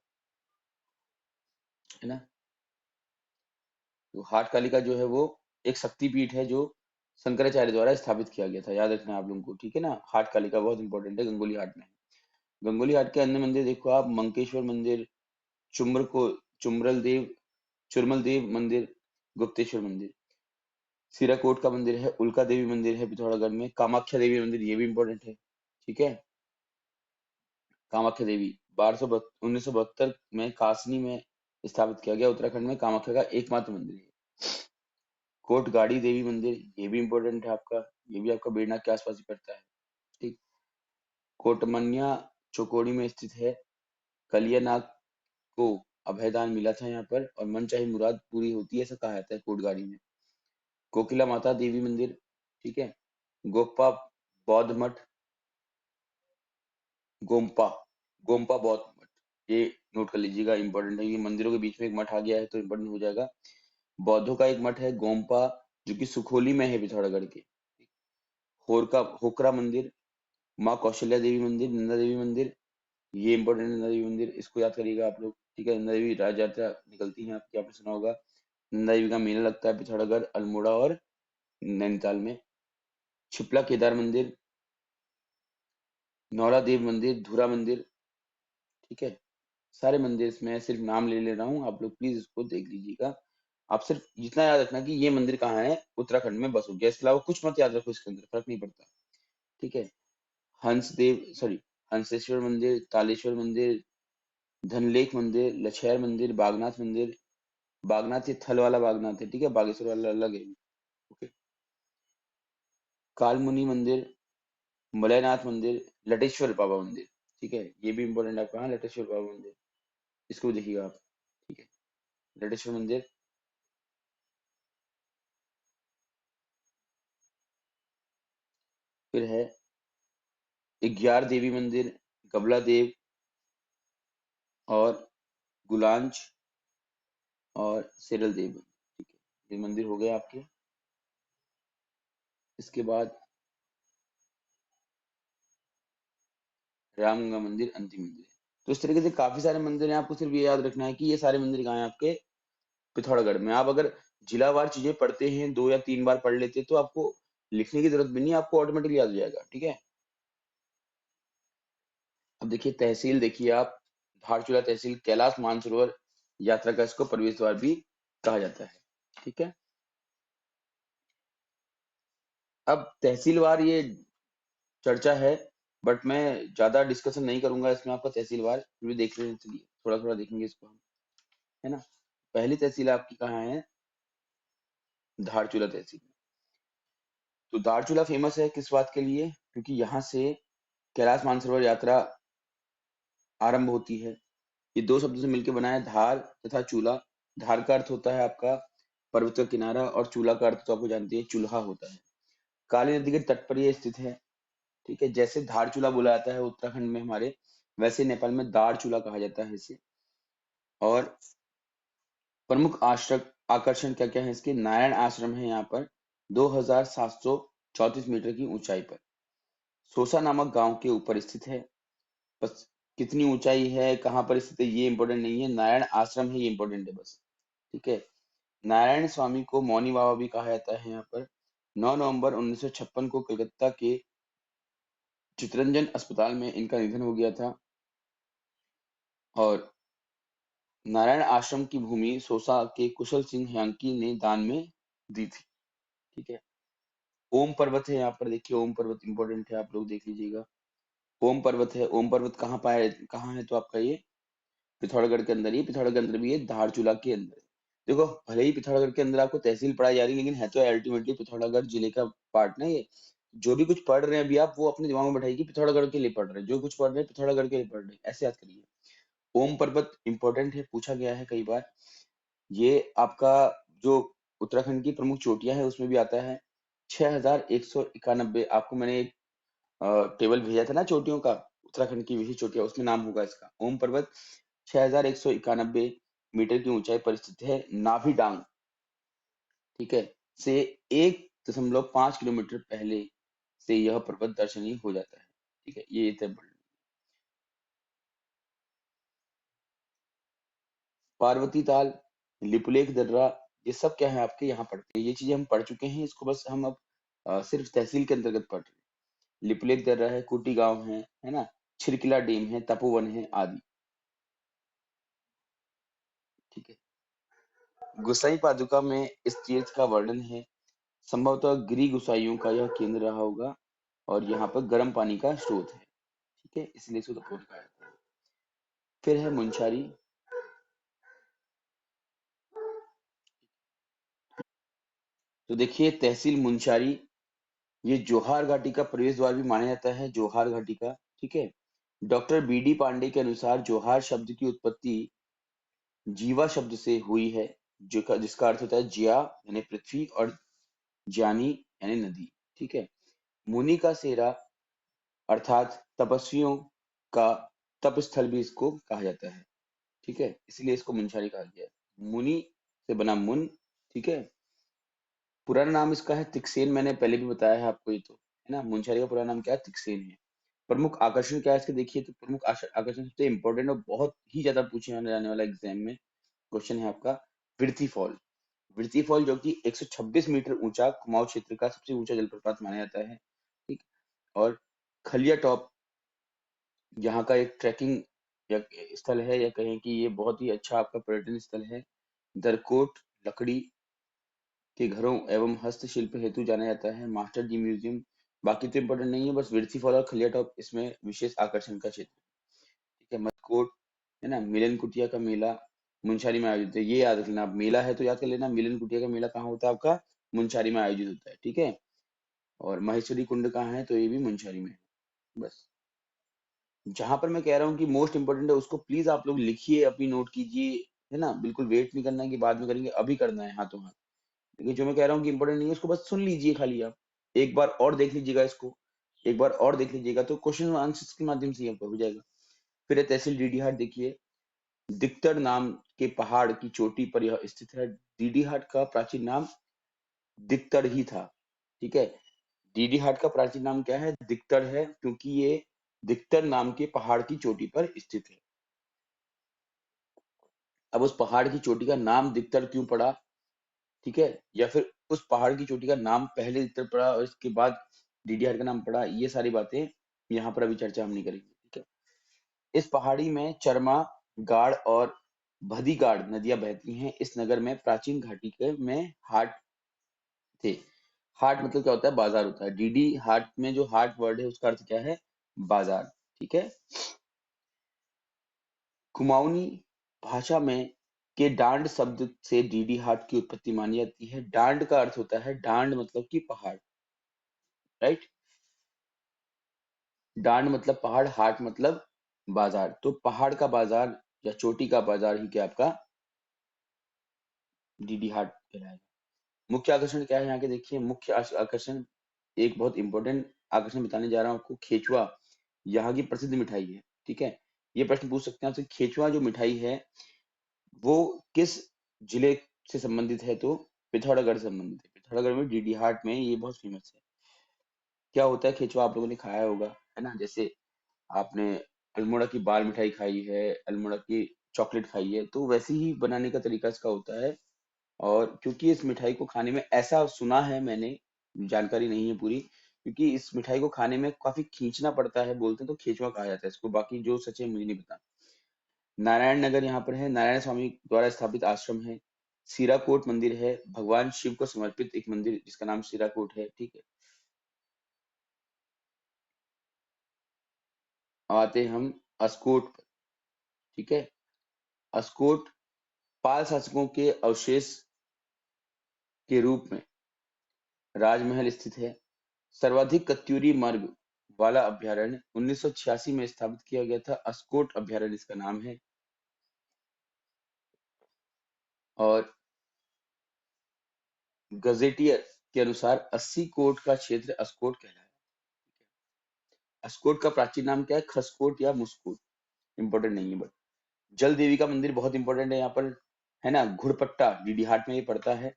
[SPEAKER 1] है ना। तो हाट काली का जो है वो एक शक्तिपीठ है, जो शंकराचार्य द्वारा स्थापित किया गया था, याद रखना है आप लोगों को, ठीक है ना। हाट काली का बहुत इंपॉर्टेंट है, गंगोली हाट में। गंगोली हाट के अन्य मंदिर देखो आप, मंकेश्वर मंदिर, चुम्र को चुम्रल देव चुरमल देव मंदिर, गुप्तेश्वर मंदिर, सिराकोट का मंदिर है, उल्का देवी मंदिर है पिथौरागढ़ में, कामाख्या देवी मंदिर, ये भी इंपॉर्टेंट है, ठीक है। कामाख्या देवी 1972 में कासनी में स्थापित किया गया, उत्तराखंड में कामाख्या का एकमात्र मंदिर है। कोट गाड़ी देवी मंदिर, ये भी इंपॉर्टेंट है आपका, ये भी आपका बेड़नाथ के आसपास ही पड़ता है, ठीक। कोटमन्या चौकोड़ी में स्थित है, कलियानाग को अभयदान मिला था यहाँ पर, और मनचाही मुराद पूरी होती है, ऐसा कहा जाता है कोट गाड़ी में। कोकिला माता देवी मंदिर, ठीक है। गोप्पा बौद्ध मठ, गोम्पा गोम्पा बौद्ध मठ, ये नोट कर लीजिएगा, इंपॉर्टेंट है, ये मंदिरों के बीच में एक मठ आ गया है तो इंपॉर्टेंट हो जाएगा। बौद्धों का एक मठ है गोम्पा, जो कि सुखोली में है पिथौरागढ़ के। होरका होकरा मंदिर, माँ कौशल्या देवी मंदिर, नंदा देवी मंदिर, ये इंपॉर्टेंट है, नंदा देवी मंदिर, इसको याद करिएगा आप लोग, ठीक है। नंदा देवी राज यात्रा निकलती है आपकी, आपने सुना होगा। नंदा देवी का मेला लगता है पिथौरागढ़, अल्मोड़ा और नैनीताल में। छिपला केदार मंदिर, नौला देव मंदिर, धूरा मंदिर, ठीक है। सारे मंदिर इसमें सिर्फ नाम ले ले रहा हूँ, आप लोग प्लीज इसको देख लीजिएगा। आप सिर्फ जितना याद रखना कि ये मंदिर कहाँ है, उत्तराखंड में, बस हो गया, इसके अलावा कुछ मत याद रखो, इसके अंदर फर्क नहीं पड़ता, ठीक है। हंसेश्वर मंदिर, तालेश्वर मंदिर, धनलेख मंदिर, लछैर मंदिर, बागनाथ मंदिर, बागनाथ ये थल वाला बागनाथ है, ठीक है, बागेश्वर वाला अलग है, ओके। कालमुनि मंदिर, मलयनाथ मंदिर, लटेश्वर बाबा मंदिर, ठीक है, ये भी इंपॉर्टेंट है आपका, हाँ, लटेश्वर बाबा मंदिर, इसको देखिएगा आप, ठीक है। लटेश्वर मंदिर, फिर है ग्यार देवी मंदिर, कबला देव और गुलांच और सेरल देव मंदिर, ठीक है, ये मंदिर हो गए आपके। इसके बाद रामगंगा मंदिर अंतिम मंदिर है। तो इस तरीके से काफी सारे मंदिर हैं, आपको सिर्फ ये याद रखना है कि ये सारे मंदिर कहाँ हैं आपके, पिथौरागढ़ में। आप अगर जिलावार चीजें पढ़ते हैं, 2 या 3 बार पढ़ लेते हैं, तो आपको लिखने की जरूरत भी नहीं है, आपको ऑटोमेटिकली याद हो जाएगा, ठीक है। अब देखिए तहसील, देखिए आप, धारचूला तहसील, कैलाश मानसरोवर यात्रा का इसको प्रवेश द्वार भी कहा जाता है, ठीक है। अब तहसीलवार ये चर्चा है, बट मैं ज्यादा डिस्कशन नहीं करूंगा इसमें, आपका तहसीलवार फिर भी देख लेना, चलिए थोड़ा थोड़ा देखेंगे इसको हम, है ना। पहली तहसील आपकी कहाँ है, धारचूला तहसील। तो धारचूला फेमस है किस बात के लिए, क्योंकि यहाँ से कैलाश मानसरोवर यात्रा आरंभ होती है। ये दो शब्दों से मिलकर बना है, धार तथा चूला। धार का अर्थ होता है आपका पर्वत का किनारा, और चूला का अर्थ तो आपको जानते हैं चूल्हा होता है। काली नदी के तट पर ये स्थित है, ठीक है। जैसे धारचूला बोला जाता है उत्तराखंड में हमारे, वैसे नेपाल में दारचूला कहा जाता है इसे। और प्रमुख आश्रम आकर्षण क्या क्या है इसके, नारायण आश्रम है यहाँ पर, 2734 मीटर की ऊंचाई पर, सोसा नामक गांव के ऊपर स्थित है। बस कितनी ऊंचाई है, कहाँ पर स्थित है, ये इंपॉर्टेंट नहीं है, नारायण आश्रम है, ये इंपॉर्टेंट है बस, ठीक है। नारायण स्वामी को मौनी बाबा भी कहा जाता है यहाँ पर। 9 नवंबर 1956 को कलकत्ता के चितरंजन अस्पताल में इनका निधन हो गया था। और नारायण आश्रम की भूमि सोसा के कुशल सिंह ह्यांकी ने दान में दी थी, ठीक है। ओम पर्वत है यहाँ पर, देखिए ओम पर्वत इंपॉर्टेंट है, आप लोग देख लीजिएगा। ओम पर्वत है, ओम पर्वत कहाँ है, तो आपका ये पिथौरागढ़ के अंदर ही, पिथौरागढ़ के अंदर भी है, धारचूला के अंदर है। देखो भले ही पिथौरागढ़ के अंदर आपको तहसील पढ़ाई जा रही है, लेकिन है तो अल्टीमेटली पिथौरागढ़ जिले का पार्ट ना ये। जो भी कुछ पढ़ रहे हैं अभी आप, वो अपने दिमाग में बैठाइए कि पिथौरागढ़ के लिए पढ़ रहे हैं, जो कुछ पढ़ रहे हैं पिथौरागढ़ के लिए पढ़ रहे हैं, ऐसे याद करिए। ओम पर्वत इंपॉर्टेंट है, पूछा गया है कई बार। ये आपका जो उत्तराखंड की प्रमुख चोटियां है उसमें भी आता है। 6191, आपको मैंने एक टेबल भेजा था ना चोटियों का, उत्तराखंड की विशिष्ट चोटियां, उसमें नाम होगा इसका, ओम पर्वत 6191 मीटर की ऊंचाई पर स्थित है, नाभि डांग, ठीक है, से 1 1.5 किलोमीटर पहले से यह पर्वत दर्शनीय हो जाता है। ठीक है, ये थे पार्वती ताल, लिपुलेख दर्रा, ये सब क्या है आपके यहाँ पड़ते हैं। ये चीजें हम पढ़ चुके हैं, इसको बस हम अब सिर्फ तहसील के अंतर्गत पढ़ रहे हैं। लिपुलेख दर्रा है, कुटी गांव है ना, छिरकिला डैम है, तपोवन है आदि। ठीक है। गुसाई पादुका में इस तीर्थ का वर्णन है। संभवतः गिरि गुसाइयों का यह केंद्र रहा होगा और यहाँ पर गर्म पानी का स्रोत है। ठीक है, इसलिए इसको तपोवन कहा जाता है। फिर है मुंशारी। तो देखिए तहसील मुंशारी, ये जोहार घाटी का प्रवेश द्वार भी माना जाता है, जोहार घाटी का। ठीक है। डॉक्टर बी डी पांडे के अनुसार जोहार शब्द की उत्पत्ति जीवा शब्द से हुई है, जिसका अर्थ होता है जिया यानी पृथ्वी और ज्यानी यानी नदी। ठीक है। मुनि का सेरा अर्थात तपस्वियों का तप स्थल भी इसको कहा जाता है। ठीक है, इसलिए इसको मुंशारी कहा गया है। मुनि से बना मुन। ठीक है। पुराना नाम इसका है तिकसेन, मैंने पहले भी बताया है आपको, ये तो है ना। मुंशारी का पुराना नाम क्या है? तिकसेन है। प्रमुख आकर्षण क्या है इसके? देखिए तो प्रमुख आकर्षण सबसे इंपॉर्टेंट और बहुत ही ज्यादा पूछे जाने वाला एग्जाम में क्वेश्चन है आपका, विरथी फॉल। विरथी फॉल जो कि 126 मीटर ऊंचा कुमाऊं क्षेत्र का सबसे ऊंचा जलप्रपात माना जाता है। ठीक। और खलिया टॉप यहाँ का एक ट्रैकिंग या स्थल है, या कहें कि ये बहुत ही अच्छा आपका पर्यटन स्थल है। दरकोट लकड़ी के घरों एवं हस्तशिल्प हेतु जाना जाता है। मास्टर जी म्यूजियम, बाकी तो इम्पोर्टेंट नहीं है, बस विरथी फॉल और खलिया टॉप इसमें विशेष आकर्षण का क्षेत्र। ठीक है। मटकोट है ना, मिलन कुटिया का मेला मुंशारी में आयोजित है, ये याद रखना आप। मेला है तो याद कर लेना, मिलन कुटिया का मेला कहाँ होता है आपका? मुंशारी में आयोजित होता है। ठीक है। और महेश्वरी कुंड कहाँ है? तो ये भी मुंशारी में है। बस जहां पर मैं कह रहा हूँ कि मोस्ट इंपोर्टेंट है उसको प्लीज आप लोग लिखिए, अपनी नोट कीजिए, है ना। बिल्कुल वेट नहीं करना है कि बाद में करेंगे, अभी करना है हाथों हाथ। लेकिन जो मैं कह रहा हूँ कि इंपॉर्टेंट नहीं है उसको बस सुन लीजिए खाली आप, एक बार और देख लीजिएगा इसको, एक बार और देख लीजिएगा तो क्वेश्चन आंसर्स के माध्यम से ही आपको हो जाएगा। फिर है तहसील डीडीहाट। देखिए दिक्तर नाम के पहाड़ की चोटी पर यह स्थित है। डीडीहाट का प्राचीन नाम दिक्तर ही था। ठीक है। डीडीहाट का प्राचीन नाम क्या है? दिक्तर है, क्योंकि ये दिक्तर नाम के पहाड़ की चोटी पर स्थित है। अब उस पहाड़ की चोटी का नाम दिक्तर क्यों पड़ा? ठीक है, या फिर उस पहाड़ की चोटी का नाम पहले दिक्तर पड़ा और इसके बाद डीडीआर का नाम पड़ा, ये सारी बातें यहाँ पर अभी चर्चा हम नहीं करेंगे। ठीक है। इस पहाड़ी में चरमा, गाड़ और भदीगाड़ नदियां बहती हैं। इस नगर में प्राचीन घाटी के में हाट थे। हाट मतलब क्या होता है? बाजार होता है। डीडी हाट में जो हाट वर्ड है उसका अर्थ क्या है? बाजार। ठीक है। कुमाऊनी भाषा में के डांड शब्द से डीडी हाट की उत्पत्ति मानी जाती है। डांड का अर्थ होता है, डांड मतलब कि पहाड़, राइट। डांड मतलब पहाड़, हाट मतलब बाजार, तो पहाड़ का बाजार या चोटी का बाजार ही क्या आपका डीडी हाट कहलाएगा। मुख्य आकर्षण क्या है यहाँ के? देखिए मुख्य आकर्षण, एक बहुत इंपॉर्टेंट आकर्षण बताने जा रहा हूँ आपको, खेचुआ यहाँ की प्रसिद्ध मिठाई है। ठीक है। ये प्रश्न पूछ सकते हैं आपसे, खेचुआ जो मिठाई है वो किस जिले से संबंधित है? तो पिथौरागढ़ से संबंधित है। पिथौरागढ़ में डीडी हाट में ये बहुत फेमस है। क्या होता है खेचुआ? आप लोगों ने खाया होगा, है ना। जैसे आपने अल्मोड़ा की बाल मिठाई खाई है, अल्मोड़ा की चॉकलेट खाई है, तो वैसे ही बनाने का तरीका इसका होता है। और क्योंकि इस मिठाई को खाने में, ऐसा सुना है मैंने, जानकारी नहीं है पूरी, क्योंकि इस मिठाई को खाने में काफी खींचना पड़ता है, बोलते हैं, तो खेचुआ कहा जाता है इसको। बाकी जो सच है मुझे नहीं पता। नारायण नगर यहाँ पर है, नारायण स्वामी द्वारा स्थापित आश्रम है। सीराकोट मंदिर है, भगवान शिव को समर्पित एक मंदिर जिसका नाम सीराकोट है। ठीक है। आते हम अस्कोट पर। ठीक है। अस्कोट पाल शासकों के अवशेष के रूप में राजमहल स्थित है। सर्वाधिक कत्यूरी मार्ग वाला अभ्यारण्य 1986 में स्थापित किया गया था। अस्कोट अभ्यारण्य इसका नाम है। और गजेटियर के अनुसार 80 कोट का क्षेत्र अस्कोट कहलाता है। अस्कोट का प्राचीन नाम क्या है? खसकोट या मुस्कोट, इंपॉर्टेंट नहीं है बट। जल देवी का मंदिर बहुत इंपॉर्टेंट है यहाँ पर, है ना। घुड़पट्टा डीडी हाट में ये पड़ता है।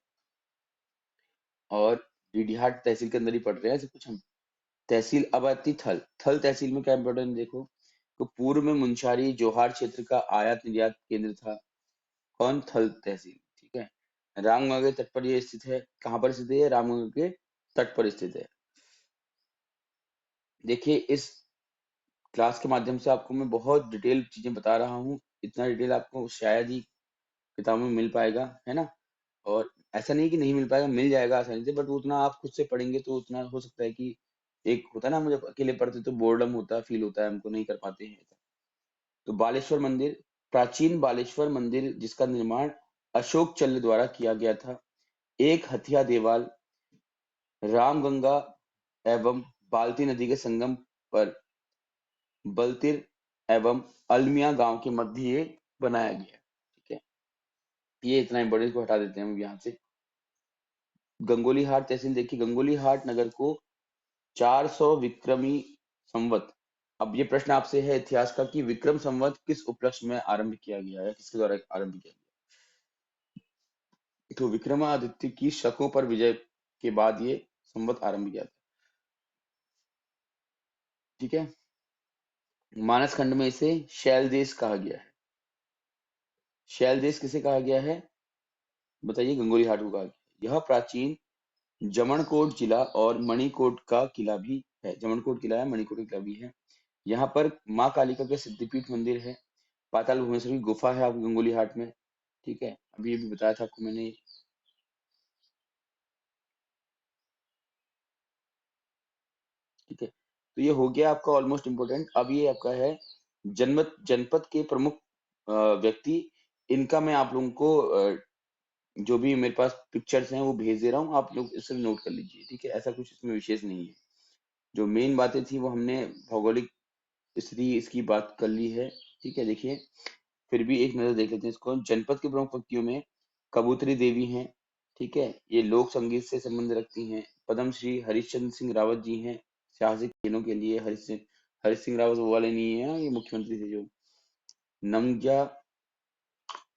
[SPEAKER 1] और डीडीहाट तहसील के अंदर ही पड़ रहे हैं सब कुछ हम। तहसील अब आती थल। थल तहसील में क्या इंपॉर्टेंट देखो, तो पूर्व में मुंशारी जोहार क्षेत्र का आयात निर्यात केंद्र था। कौन? थल तहसील, ठीक है। रामगंगा के तट पर ये स्थित है। कहाँ पर स्थित है ये? रामगंगा के तट पर स्थित है। देखिए इस क्लास के माध्यम से आपको मैं बहुत डिटेल चीजें बता रहा हूँ। इतना डिटेल आपको शायद ही किताबों में मिल पाएगा, है ना। और ऐसा नहीं कि नहीं मिल पाएगा, मिल जाएगा आसानी से, बट उतना आप खुद से पढ़ेंगे तो उतना हो सकता है कि एक होता है ना, मुझे अकेले पढ़ते तो बोर्डम होता है, फील होता है, हमको नहीं कर पाते हैं। तो बालेश्वर मंदिर, प्राचीन बालेश्वर मंदिर जिसका निर्माण अशोक चल्ल द्वारा किया गया था। एक हथिया देवाल रामगंगा एवं बाल्ती नदी के संगम पर बलतिर एवं अलमिया गांव के मध्य ये बनाया गया, ठीक है। ये इतना इंपॉर्टेंट को हटा देते हैं हम यहाँ से। गंगोली हाट तहसील देखिए, गंगोली हाट नगर को 400 विक्रमी संवत। अब ये प्रश्न आपसे है इतिहास का कि विक्रम संवत किस उपलक्ष्य में आरंभ किया गया है, किसके द्वारा आरंभ किया गया? तो विक्रमादित्य की शकों पर विजय के बाद ये संवत आरंभ किया था, ठीक है। मानस खंड में इसे शैल देश कहा गया है। शैल देश किसे कहा गया है? बताइए। गंगोली हाट को कहा गया। यह प्राचीन जमणकोट जिला और मणिकोट का किला भी है। जमणकोट किला है, मणिकोट का किला भी है। यहाँ पर माँ कालिका के सिद्धिपीठ मंदिर है। पाताल भुवनेश्वरी गुफा है आपको गंगोली हाट में, ठीक है। अभी अभी बताया था आपको मैंने, ठीक है। तो ये हो गया आपका ऑलमोस्ट इम्पोर्टेंट। अब ये आपका है जनमत जनपद के प्रमुख व्यक्ति। इनका मैं आप लोगों को जो भी मेरे पास पिक्चर्स हैं वो भेज दे रहा हूँ, आप लोग इसे नोट कर लीजिए, ठीक है। ऐसा कुछ इसमें विशेष नहीं है। जो मेन बातें थी वो हमने भौगोलिक स्थिति इसकी बात कर ली है, ठीक है। देखिए फिर भी एक नजर देख लेते हैं इसको। जनपद के प्रमुख व्यक्तियों में कबूतरी देवी हैं, ठीक है। ये लोक संगीत से संबंध रखती हैं। पद्म श्री हरिश्चंद्र सिंह रावत जी हैं, साहसिक खेलों के लिए। हरीश सिंह रावत वो वाले नहीं है, ये मुख्यमंत्री थे जो। नमग्या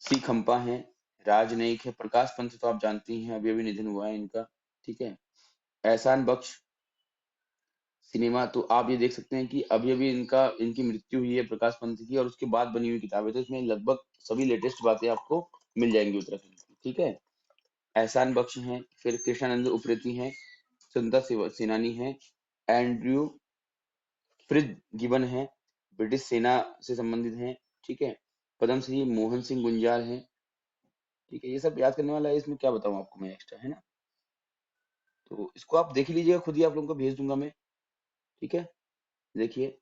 [SPEAKER 1] सी खंपा हैं, राजनयिक है। प्रकाश पंत तो आप जानती हैं, अभी अभी निधन हुआ है इनका, ठीक है। एहसान बख्श सिनेमा, तो आप ये देख सकते हैं कि अभी अभी इनकी मृत्यु हुई है प्रकाश पंत की, और उसके बाद बनी हुई किताबें, तो इसमें लगभग सभी लेटेस्ट बातें आपको मिल जाएंगी उत्तराखंड की, ठीक है। एहसान बख्श हैं, फिर कृष्णानंद उप्रेती हैं, स्वतंत्रता सेनानी हैं। एंड्रयू फ्रिज गिबन हैं, ब्रिटिश सेना से संबंधित हैं, ठीक है। पद्मश्री मोहन सिंह गुंजाल हैं, ठीक है। ये सब याद करने वाला है, इसमें क्या बताऊं आपको मैं एक्स्ट्रा, है ना। तो इसको आप देख लीजिएगा, खुद ही आप लोगों को भेज दूंगा मैं, ठीक है। देखिए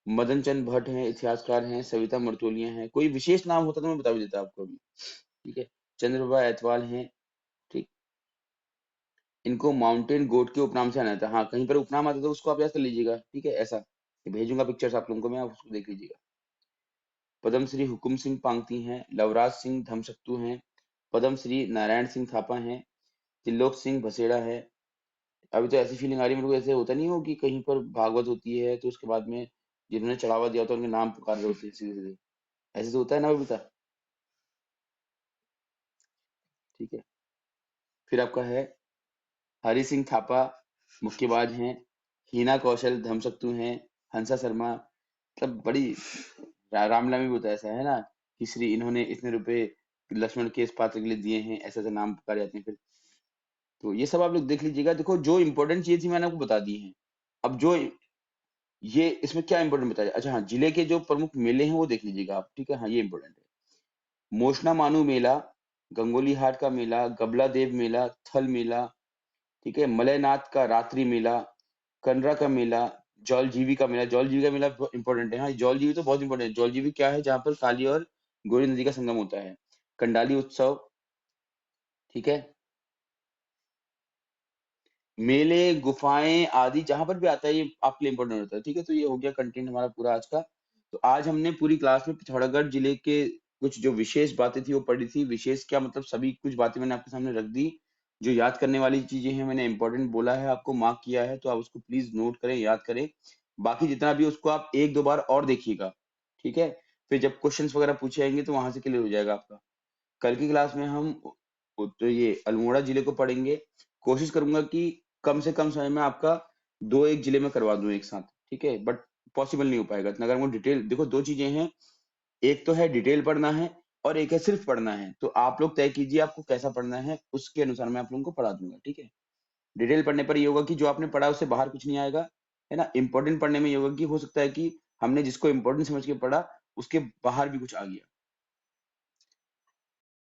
[SPEAKER 1] मदन चंद भट्ट हैं, इतिहासकार हैं। सविता मर्तोलिया हैं। कोई विशेष नाम होता तो मैं बता भी देता आपको अभी, ठीक है। चंद्रप्रभा एतवाल हैं, ठीक। इनको माउंटेन गोट के उपनाम से आना था। हाँ, कहीं पर उपनाम आता है तो उसको आप याद कर लीजिएगा, ठीक है। ऐसा भेजूंगा पिक्चर्स आप लोगों को मैं, आप उसको देख लीजिएगा। पद्मश्री हुकुम सिंह पांगती हैं, लवराज सिंह धमशक्तू हैं, पद्मश्री नारायण सिंह थापा हैं, त्रिलोक सिंह भसेड़ा है। अभी तो ऐसी फीलिंग आ रही है मेरे को, ऐसे होता नहीं हो कि कहीं पर भागवत होती है तो उसके बाद में जिन्होंने चढ़ावा दिया होता है उनके नाम पुकार रहे होते हैं सीधे सीधे, ऐसे तो होता है ना बबीता, ठीक है। फिर आपका है हरि सिंह थापा, मुक्केबाज हैं। हीना कौशल धर्मशक्तु हैं। हंसा शर्मा, मतलब बड़ी रामलीला में भी होता है ऐसा, है ना, कि श्री इन्होंने इतने रुपए लक्ष्मण के इस पात्र के लिए दिए हैं, ऐसे ऐसे नाम पुकारे जाते हैं फिर। तो ये सब आप लोग देख लीजिएगा। देखो जो इंपॉर्टेंट चीज थी मैंने आपको बता दी है। अब जो ये इसमें क्या इंपॉर्टेंट बताया, अच्छा हाँ, जिले के जो प्रमुख मेले हैं वो देख लीजिएगा आप, ठीक है। हाँ, ये इंपॉर्टेंट है। मोशना मानू मेला, गंगोली हाट का मेला, गबला देव मेला, थल मेला, ठीक है। मलयनाथ का रात्रि मेला, कनरा का मेला, जौलजीबी का मेला। जौलजीबी का मेला इंपॉर्टेंट है। हाँ, जौलजीबी तो बहुत इंपॉर्टेंट है। जौलजीबी क्या है? जहाँ पर काली और गोरी नदी का संगम होता है। कंडाली उत्सव, ठीक है। मेले, गुफाएं आदि जहां पर भी आता है ये आपके लिए इंपॉर्टेंट होता है, ठीक है। तो ये हो गया कंटेंट हमारा पूरा आज का। तो आज हमने पूरी क्लास में पिथौरागढ़ जिले के कुछ जो विशेष बातें थी वो पढ़ी थी। विशेष क्या मतलब, सभी कुछ बातें मैंने आपके सामने रख दी। जो याद करने वाली चीजें हैं मैंने इंपॉर्टेंट बोला है, आपको मार्क किया है, तो आप उसको प्लीज नोट करें, याद करें। बाकी जितना भी उसको आप एक दो बार और देखिएगा, ठीक है। फिर जब क्वेश्चंस वगैरह पूछे जाएंगे तो वहां से क्लियर हो जाएगा आपका। कल की क्लास में हम तो ये अल्मोड़ा जिले को पढ़ेंगे, कोशिश करूंगा कि कम से कम समय में आपका 2 एक जिले में करवा दूं एक साथ, ठीक है? बट पॉसिबल नहीं हो पाएगा इतना। अगर वो डिटेल देखो 2 चीज़ें हैं, एक तो है डिटेल पढ़ना है और एक है सिर्फ पढ़ना है। तो आप लोग तय कीजिए आपको कैसा पढ़ना है, उसके अनुसार मैं आप लोगों को पढ़ा दूंगा, ठीक है? डिटेल पढ़ने पर ये होगा कि जो आपने पढ़ा उससे बाहर कुछ नहीं आएगा, है ना? इम्पोर्टेंट पढ़ने में ये होगा कि हो सकता है कि हमने जिसको इम्पोर्टेंट समझ के पढ़ा, उसके बाहर भी कुछ आ गया।